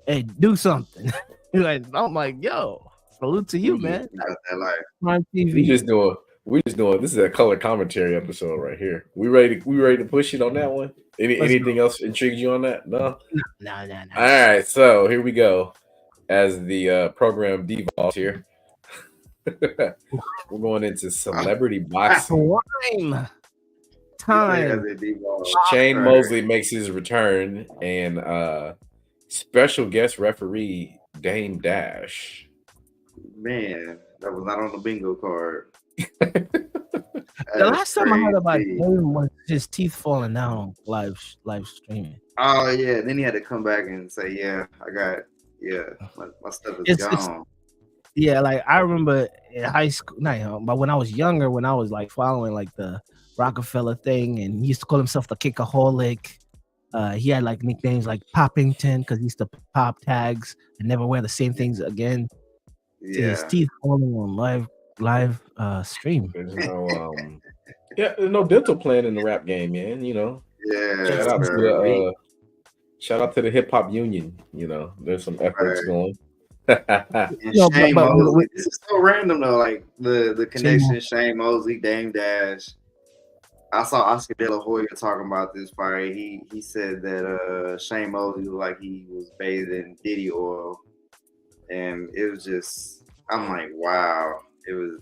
hey, do something." I'm like, "Yo, salute to you, man." Got that life. On We TV. just doing. This is a color commentary episode right here. We ready to push it on that one? Anything else intrigued you on that? No. No. All right, so here we go. As the program devolves here, we're going into celebrity boxing. Time. Shane Mosley makes his return, and special guest referee Dame Dash. Man, that was not on the bingo card. The last time I heard about Dame was his teeth falling out live streaming. Oh yeah, then he had to come back and say, "Yeah, I got my stuff is gone." Yeah, like I remember in high school, but when I was younger, when I was like following like the Rockefeller thing, and he used to call himself the Kickaholic. He had like nicknames like Poppington because he used to pop tags and never wear the same things again. Yeah, his teeth falling on live stream. There's no dental plan in the rap game, man. You know. Yeah. Shout out to the hip hop union. You know, there's some efforts going. Shane Mosley. This is so random though. Like the connection, Shane Mosley, Dame Dash. I saw Oscar De La Hoya talking about this fight. He said that Shane Mosley looked like he was bathed in Diddy oil, and it was just. I'm like, wow. It was.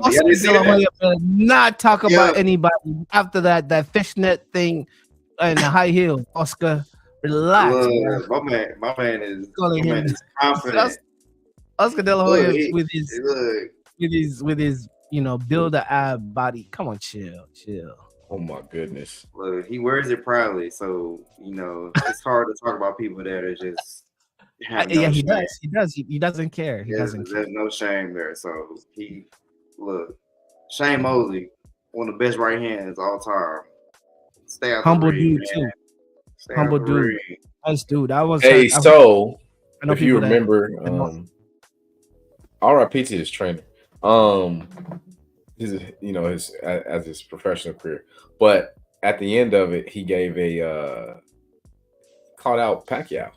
Oscar De La Hoya not talk about anybody after that fishnet thing and the high heel. Oscar, relax. My man is confident. Oscar De La Hoya with his build a ab body. Come on, chill. Oh my goodness. Look, he wears it proudly, so it's hard to talk about people that are just. He does. He doesn't care. There's no shame there. So Shane Mosley, one of the best right hands all time. Stay out humble the ring, dude too. Humble dude. Nice dude. If you remember, R.I.P. to his trainer. His professional career, but at the end of it, he gave called out Pacquiao.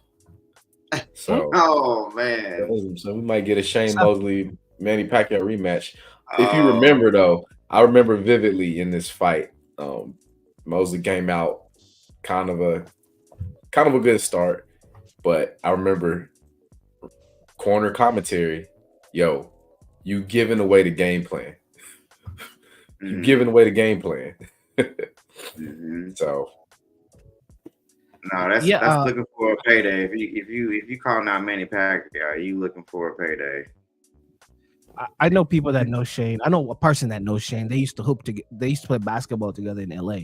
So, oh man, so we might get a Shane Mosley Manny Pacquiao rematch. If you remember, though, I remember vividly in this fight, Mosley came out kind of a good start, but I remember corner commentary, yo, you giving away the game plan. You giving away the game plan. So. No, that's looking for a payday. If you calling out Manny Pacquiao, you looking for a payday. I know people that know Shane. I know a person that knows Shane. They used to play basketball together in LA.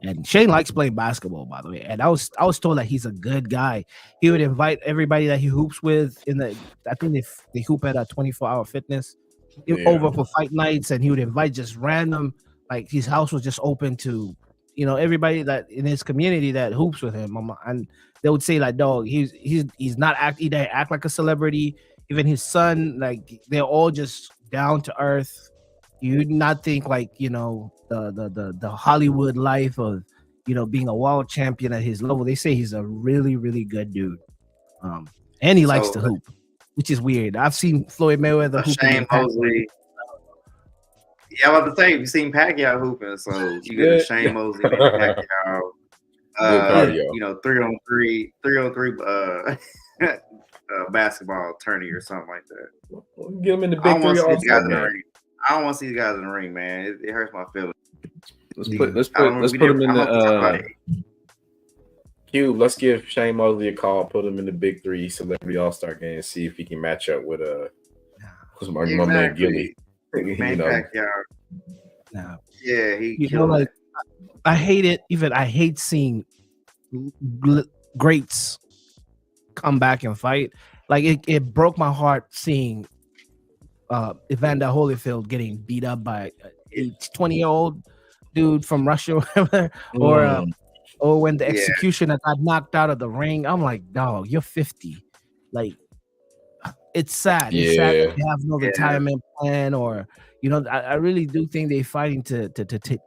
And Shane likes playing basketball, by the way. And I was told that he's a good guy. He would invite everybody that he hoops with I think they hoop at a 24-hour fitness over for fight nights, and he would invite just random, like his house was just open to everybody that in his community that hoops with him, and they would say like, dog, he didn't act like a celebrity. Even his son, like they're all just down to earth. You do not think like the Hollywood life of being a world champion at his level. They say he's a really, really good dude, and he likes to hoop, which is weird. I've seen Floyd Mayweather hooping. Shane Mosley. Yeah, I was about to say, you've seen Pacquiao hooping, so you get a Shane Mosley, Pacquiao, 3-on-3 basketball tourney or something like that. Get him in the big three. I don't want to see these guys in the ring, man. It hurts my feelings. Let's put him in the Cube. Let's give Shane Mosley a call. Put him in the big three celebrity all-star game. See if he can match up with my man Gilly. Pacquiao. No. Yeah, he killed it. I hate it. I hate seeing greats come back and fight. like it broke my heart seeing Evander Holyfield getting beat up by a 20-year-old dude from Russia, or whatever, or when the executioner got knocked out of the ring. I'm like, dog, you're 50. Like, it's sad. It's sad that they have no retirement plan, or I really do think they're fighting to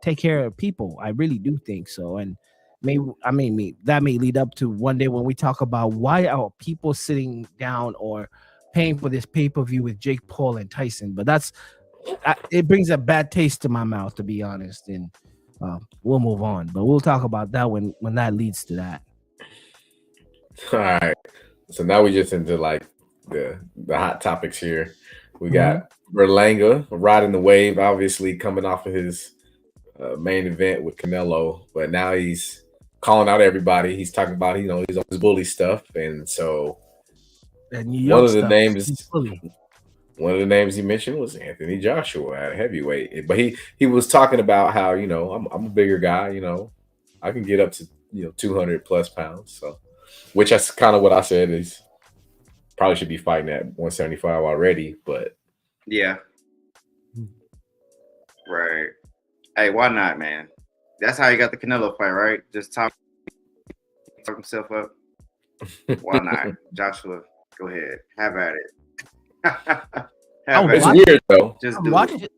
take care of people. I really do think so. And that may lead up to one day when we talk about why are people sitting down or paying for this pay-per-view with Jake Paul and Tyson. But it brings a bad taste to my mouth, to be honest. And we'll move on, but we'll talk about that when that leads to that. All right. So now we just into like the hot topics here. We got Berlanga riding the wave, obviously coming off of his main event with Canelo, but now he's calling out everybody. He's talking about he's on his bully stuff, and so one of the names he mentioned was Anthony Joshua at heavyweight. But he was talking about how I'm a bigger guy. I can get up to 200 plus pounds. So, which that's kind of what I said is probably should be fighting at 175 already. But yeah, right. Hey, why not, man? That's how he got the Canelo fight, right? Just talk himself up. Why not, Joshua? Go ahead, have at it. It's weird though. Just watch it.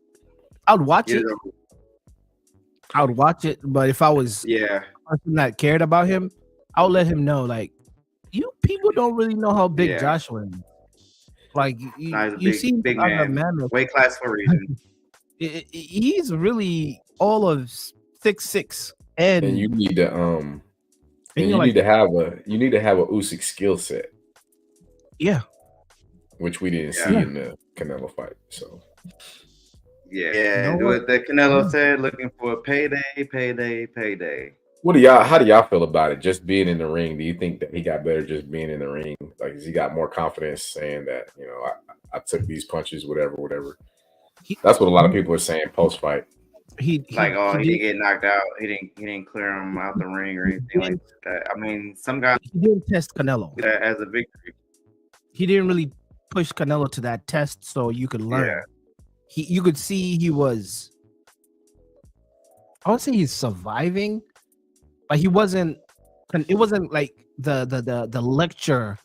I would watch it. I would watch it, but if I was a person that cared about him, I would let him know, like, you people don't really know how big Joshua is. Like, you see big man, weight class for a reason. He's really all of 6'6", and you need to you need to have a Usyk skill set. Yeah. Which we didn't see in the Canelo fight. So what the Canelo said, looking for a payday. How do y'all feel about it? Just being in the ring, do you think that he got better just being in the ring? Like, has he got more confidence saying that, I took these punches, whatever. That's what a lot of people are saying post fight. He didn't get knocked out. He didn't clear him out the ring or anything like that. I mean, some guys he didn't test Canelo as a victory. He didn't really push Canelo to that test, so you could learn. You could see he was. I would say he's surviving, but he wasn't. It wasn't like the lecture,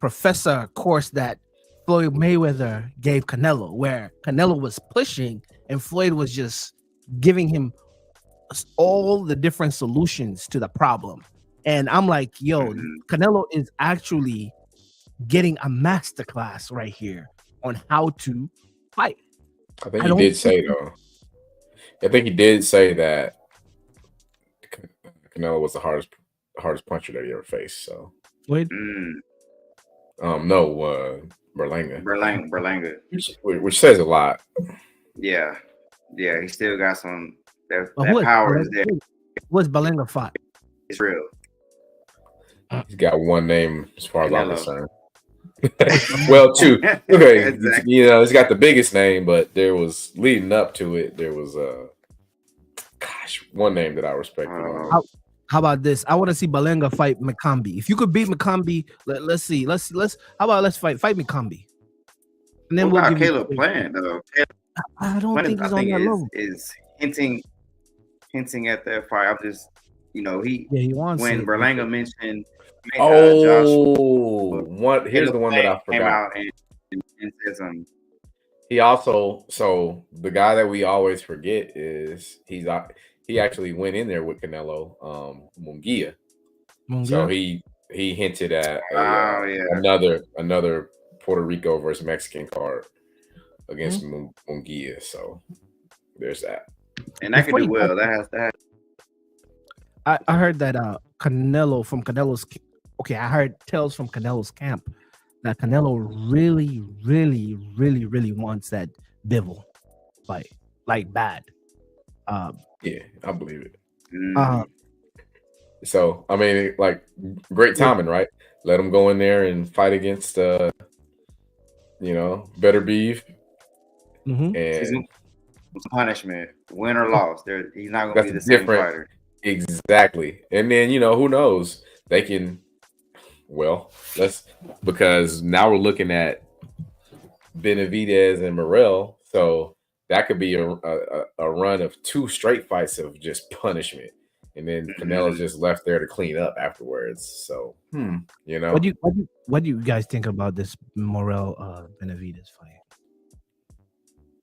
professor course that Floyd Mayweather gave Canelo, where Canelo was pushing and Floyd was just giving him all the different solutions to the problem. And I'm like, Canelo is actually getting a masterclass right here on how to fight. I think he did say that Canelo was the hardest puncher that he ever faced. So Wait. Berlanga. Which says a lot. Yeah, he still got some that power is there. What's Berlanga fought? It's real. He's got one name as far as I'm concerned. Well, two. Okay, exactly. He's got the biggest name, but there was leading up to it. There was one name that I respect. How about this? I want to see Berlanga fight Makambi. If you could beat Makambi, let's see. Let's fight Makambi. And then we'll give Caleb playing though. I don't think he's on that level. Is hinting at that fight. I'm just, he wants when Berlanga mentioned. Here's the one that I forgot. Came out and said something. He also, so the guy that we always forget is he actually went in there with Canelo, Munguia. So he hinted at another Puerto Rico versus Mexican card against Munguia. So there's that. And that could do well. That. I heard that Canelo from Canelo's. Okay, I heard tales from Canelo's camp that Canelo really, really, really, really wants that Bivol fight, like bad. Yeah, I believe it. So I mean, like, great timing, right? Let him go in there and fight against, better beef, and punishment, win or loss. He's not going to be the same fighter. Exactly. And then who knows? They can Well, because now we're looking at Benavidez and Morrell, so that could be a run of 2 straight fights of just punishment, and then Canelo's just left there to clean up afterwards. So, you know, what do you guys think about this Morrell Benavidez fight?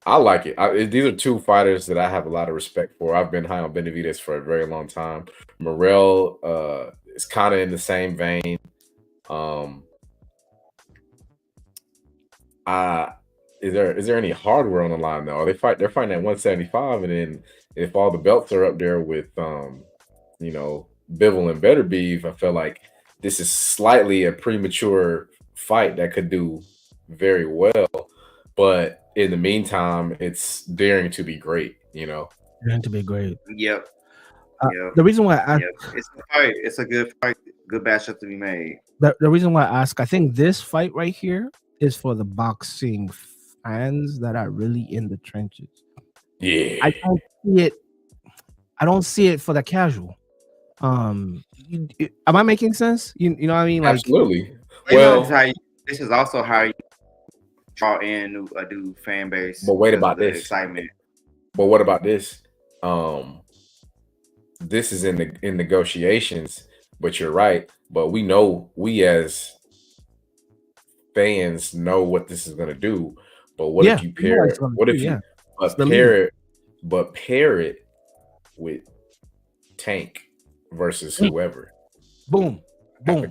I like it. These are 2 fighters that I have a lot of respect for. I've been high on Benavidez for a very long time. Morrell is kind of in the same vein. Is there any hardware on the line though? They're fighting at 175, and then if all the belts are up there with you know, Bivol and Beterbiev, I feel like this is slightly a premature fight that could do very well. But in the meantime, it's daring to be great, you know. Daring to be great. Yep. The reason why it's a fight. It's a good fight. Good matchup to be made. The reason why I ask, I think this fight right here is for the boxing fans that are really in the trenches. Yeah. I don't see it. I don't see it for the casual. Am I making sense? You know what I mean? Like, absolutely. Well, this is also how you draw in a new fan base. But wait about this excitement. But what about this? This is in negotiations, but you're right. But we as fans know what this is gonna do. But what if you pair it? What if you pair it with Tank versus whoever? Boom. They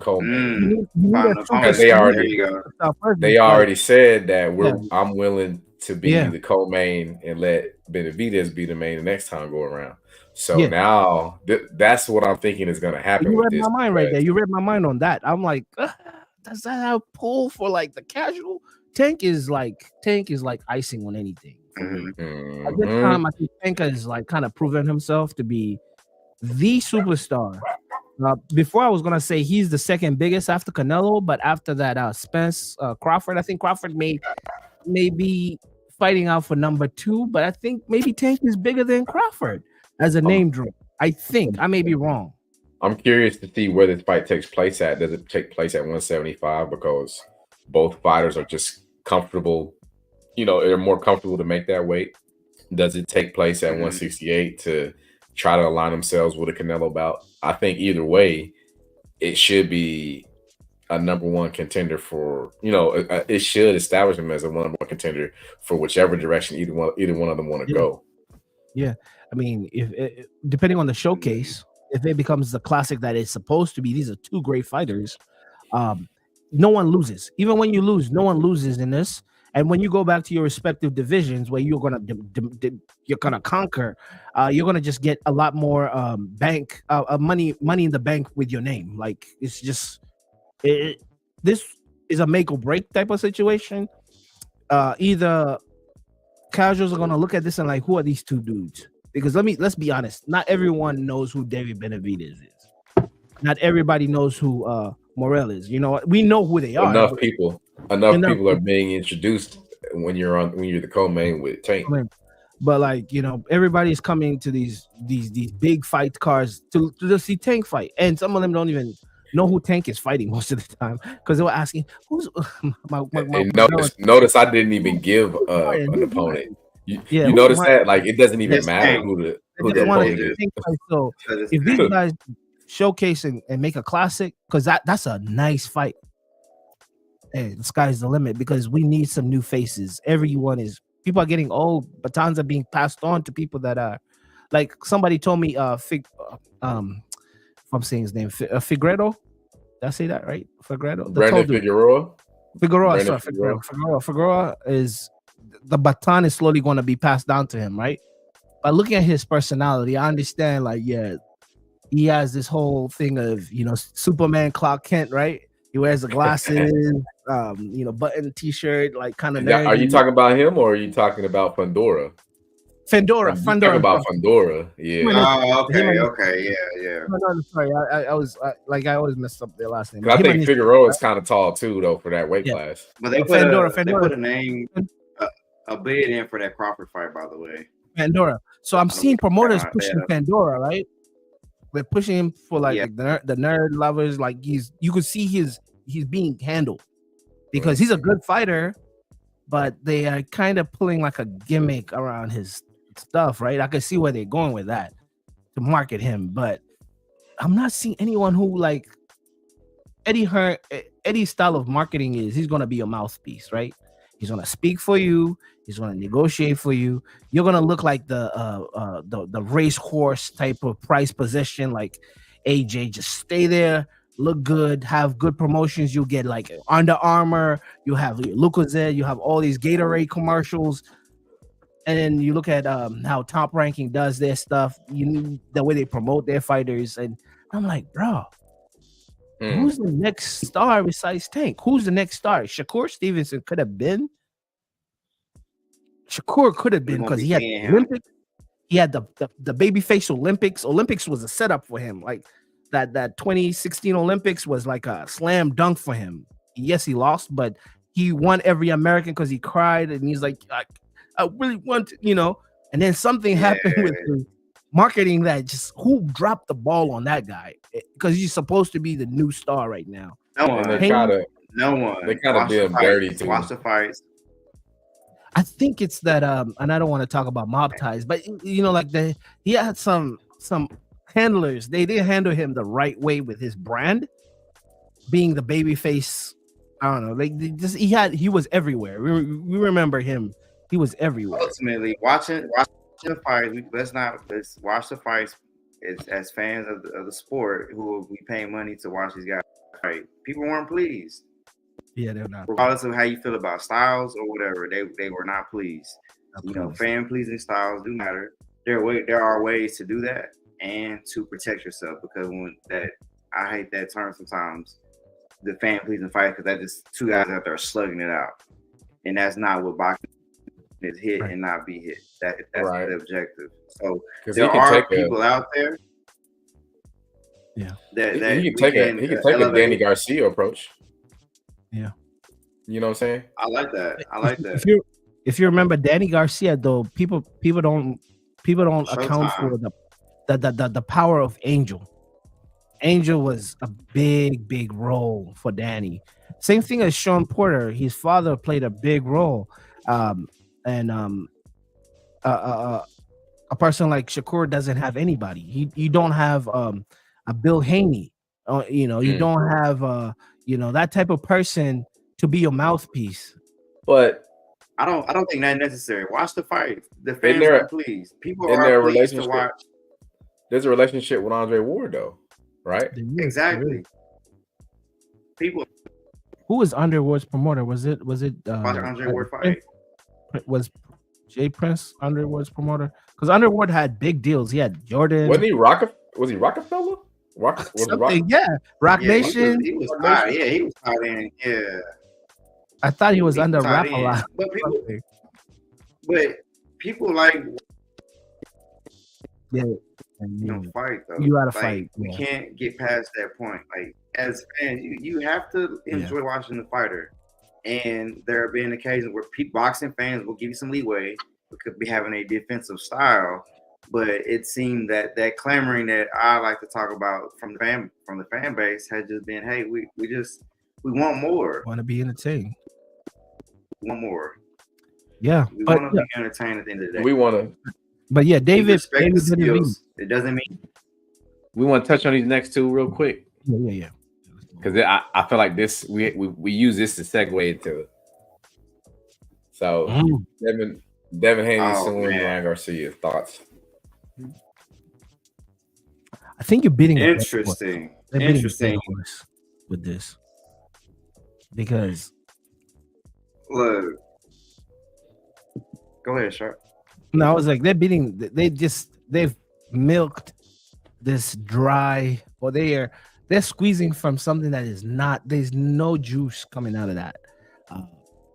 already said that I'm willing to be the co-main and let Benavidez be the main the next time go around. So now that's what I'm thinking is going to happen. You read my mind right there. You read my mind on that. I'm like, does that have pull for like the casual? Tank is like icing on anything. At this time, I think Tank is like kind of proven himself to be the superstar. Before I was gonna say he's the second biggest after Canelo, but after that, Spence Crawford. I think Crawford may be fighting out for number 2, but I think maybe Tank is bigger than Crawford as a name drop. I think I may be wrong. I'm curious to see where this fight takes place at. Does it take place at 175 because both fighters are just comfortable? You know, they're more comfortable to make that weight. Does it take place at 168 to try to align themselves with a Canelo bout? I think either way, it should be a number 1 contender for, you know, it should establish him as a number 1 contender for whichever direction either one of them want to go. Yeah, I mean, if depending on the showcase, if it becomes the classic that it's supposed to be, these are 2 great fighters. No one loses. Even when you lose, no one loses in this. And when you go back to your respective divisions where you're gonna conquer, you're gonna just get a lot more money in the bank with your name. Like it's just this is a make or break type of situation. Either casuals are gonna look at this and like, who are these 2 dudes? Because let's be honest, not everyone knows who David Benavidez is. Not everybody knows who Morrell is. You know, we know who they are. Enough people are being introduced when you're the co-main with Tank. But like, you know, everybody's coming to these big fight cards to see Tank fight, and some of them don't even know who Tank is fighting most of the time because they were asking who's notice I didn't even give an opponent. You notice that like it doesn't even matter who the opponent is. So if these guys showcase and make a classic, because that's a nice fight. Hey, the sky's the limit because we need some new faces. People are getting old. Batons are being passed on to people that are like somebody told me if I'm saying his name, Figueredo. Did I say that right? Figueredo. Brandon Figueroa. Figueroa is the baton is slowly going to be passed down to him, right? But looking at his personality, I understand like, he has this whole thing of, you know, Superman Clark Kent, right? He wears the glasses, you know, button t-shirt, like kind of. Are you talking about him or are you talking about Fundora? Fundora. Talking about Fundora, yeah. Oh, okay, yeah. No, sorry, I always messed up their last name. I think Figueroa is kind of tall too, though, for that weight class. But they put a name, a bid in for that Crawford fight, by the way. Pandora. So I'm seeing promoters pushing Pandora, right? They're pushing him for like the nerd lovers. Like you could see he's being handled because he's a good fighter, but they are kind of pulling like a gimmick around his stuff, right? I can see where they're going with that to market him, but I'm not seeing anyone who like Eddie's style of marketing is he's gonna be a mouthpiece, right? He's gonna speak for you. He's gonna negotiate for you. You're gonna look like the racehorse type of price position, like AJ. Just stay there, look good, have good promotions. You'll get like Under Armour. You have Lucozade. You have all these Gatorade commercials. And then you look at how Top Ranking does their stuff. The way they promote their fighters, and I'm like, bro. Who's the next star besides Tank? Who's the next star? Shakur Stevenson could have been. Shakur could have been because he had the Olympics. He had the babyface Olympics. Olympics was a setup for him. Like that 2016 Olympics was like a slam dunk for him. Yes, he lost, but he won every American because he cried and he's like, I really want to, And then something happened with the marketing that just who dropped the ball on that guy because he's supposed to be the new star right now. No one. They kind of be dirty too. Watch the fights. I think it's that and I don't want to talk about mob ties, but like he had some handlers. They didn't handle him the right way with his brand being the baby face. I don't know. Like he was everywhere. We remember him. He was everywhere. Ultimately, watching the fights. Let's watch the fights as fans of the sport who will be paying money to watch these guys fight. People weren't pleased. Yeah, they're not. Regardless of how you feel about styles or whatever, they were not pleased. Fan pleasing styles do matter. There are ways to do that and to protect yourself because I hate that term sometimes. The fan pleasing fight because that's just two guys out there slugging it out, and that's not what boxing is. Hit and not be hit. That's the objective. So there are people out there. Yeah, that he can take a Danny Garcia approach. Yeah, you know what I'm saying. I like that. If you remember Danny Garcia, though, people don't account for the power of Angel. Angel was a big role for Danny. Same thing as Sean Porter. His father played a big role. And a person like Shakur doesn't have anybody. You don't have a Bill Haney. You don't have that type of person to be your mouthpiece. But I don't think that's necessary. Watch the fight. The fans are pleased. People are pleased to watch. There's a relationship with Andre Ward, though, right? Exactly. People. Who was Andre Ward's promoter? Was it Andre Ward fight? Was Jay Prince Andre Ward's promoter? Because Andre Ward had big deals. He had Jordan. Wasn't he Was he Rockefeller? Rock Nation. He was tied. Yeah, he was tied in. Yeah. I thought he was under Rap a lot. But people like fight though. You gotta fight. We can't get past that point. Like as fans, you have to enjoy watching the fighter. And there have been occasions where boxing fans will give you some leeway because be having a defensive style, but it seemed that clamoring that I like to talk about from the fan base has just been, hey, we want more. Want to be entertained. We want more. Yeah, we want to be entertained at the end of the day. We want to. But yeah, David it doesn't mean we want to touch on these next two real quick. Yeah. Because I feel like this we use this to segue into it. So Devin Haney, Ryan Garcia, thoughts? I think you're bidding interesting with this because look. Go ahead, Sharp. No, I was like they've milked this dry, or they're squeezing from something that is not. There's no juice coming out of that.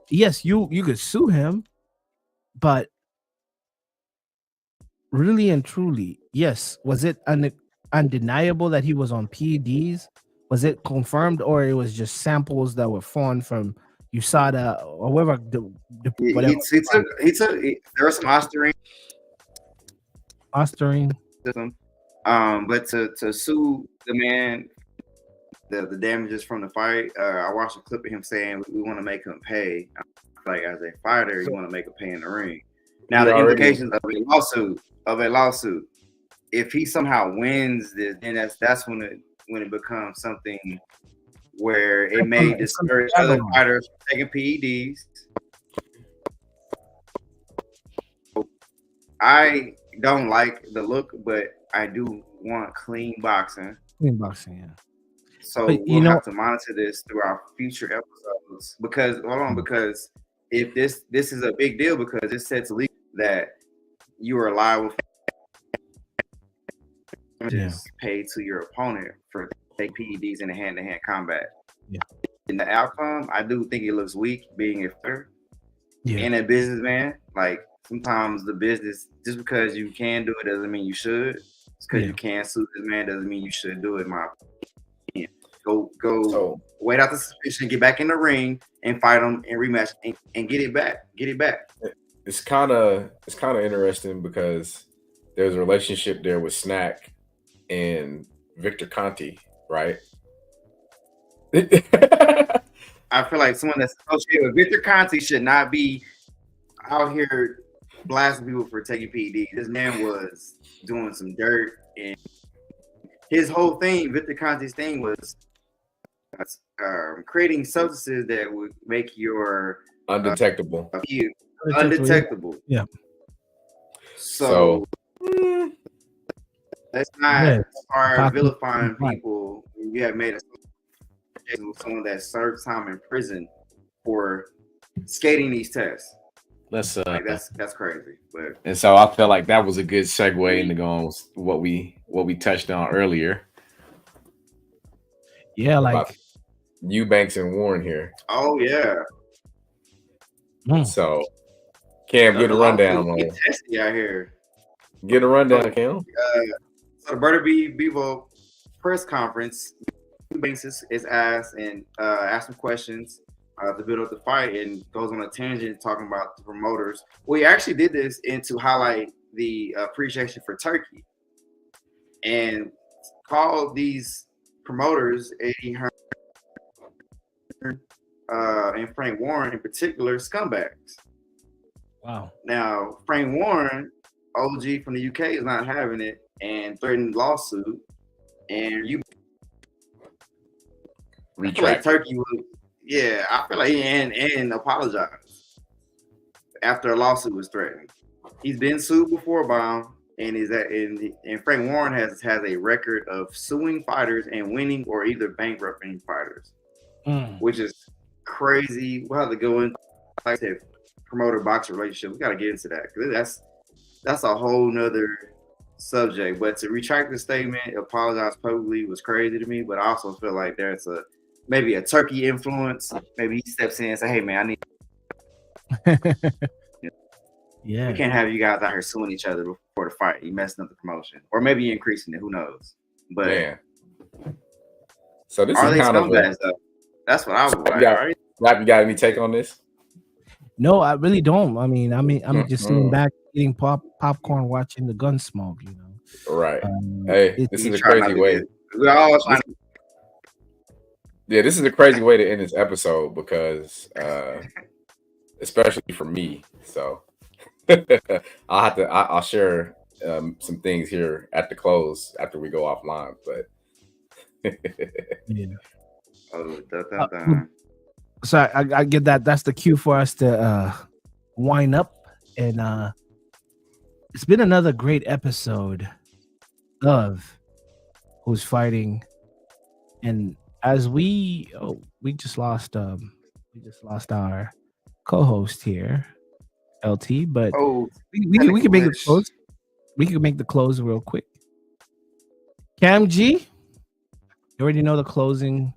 Yes, you could sue him, but really and truly, yes, was it undeniable that he was on PEDs? Was it confirmed, or it was just samples that were formed from USADA or whatever? Whatever. He took. There was some Ostarine. System. But to sue the man the damages from the fight. I watched a clip of him saying we want to make him pay. Like as a fighter, you want to make him pay in the ring. Now the implications of a lawsuit. If he somehow wins this, then that's when it becomes something where it may discourage other fighters from taking PEDs. I don't like the look, but I do want clean boxing. Clean boxing, yeah. So we'll have to monitor this through our future episodes. Because because if this is a big deal, because it sets legal that you are liable for damages paid to your opponent for taking PEDs in a hand-to-hand combat. Yeah. In the outcome, I do think it looks weak being a fighter and a businessman. Like sometimes the business, just because you can do it doesn't mean you should. Just because you can sue this man doesn't mean you should do it, in my opinion. Go wait out the suspicion, get back in the ring and fight him and rematch and get it back. Get it back. It's kind of interesting because there's a relationship there with Snack and Victor Conti, right? I feel like someone that's associated with Victor Conti should not be out here blasting people for taking PED. This man was doing some dirt, and his whole thing, Victor Conti's thing, was creating substances that would make your undetectable. Undetectable. Yeah. So let's not start vilifying people. You have made someone that served time in prison for skating these tests. That's that's crazy. But and so I felt like that was a good segue into going what we touched on earlier. Yeah, like Eubanks and Warren here. Oh yeah. So Cam, get a rundown. Get testy out here. Get a rundown, Cam. So the Berta Bevo press conference, Eubanks is asked and asked some questions to build up the fight, and goes on a tangent talking about the promoters. We actually did this to highlight the appreciation for Turkey, and called these promoters, Eddie Hearn and Frank Warren in particular, scumbags. Wow. Now Frank Warren, OG from the UK, is not having it and threatened lawsuit, and you retract. Like Turkey would, I feel like and apologize after a lawsuit was threatened. He's been sued before by him, and Frank Warren has a record of suing fighters and winning or either bankrupting fighters, which is crazy. We'll have to go into like I said, promoter boxer relationship. We got to get into that because that's a whole nother subject. But to retract the statement, apologize publicly was crazy to me. But I also feel like there's maybe a Turkey influence. Maybe he steps in and say, "Hey man, I need." Yeah, we can't have you guys out here suing each other before the fight. You messing up the promotion, or maybe you're increasing it. Who knows? But man. So this are is they kind scumbags though? That's what I would like. You got any take on this? No, I really don't. I mean, I'm just sitting back eating popcorn, watching the gun smoke. You know, right? Hey, this is a crazy way. We're all trying to. Yeah, this is a crazy way to end this episode because, especially for me. So I'll share some things here at the close after we go offline. But yeah. Oh, so I get that. That's the cue for us to wind up, and it's been another great episode of Who's Fighting, and as we just lost our co-host here, LT, but we can make it close. We can make the close real quick. Kam Gee, you already know the closing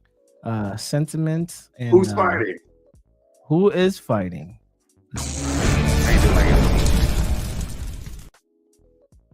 sentiments. And who's fighting? Who is fighting?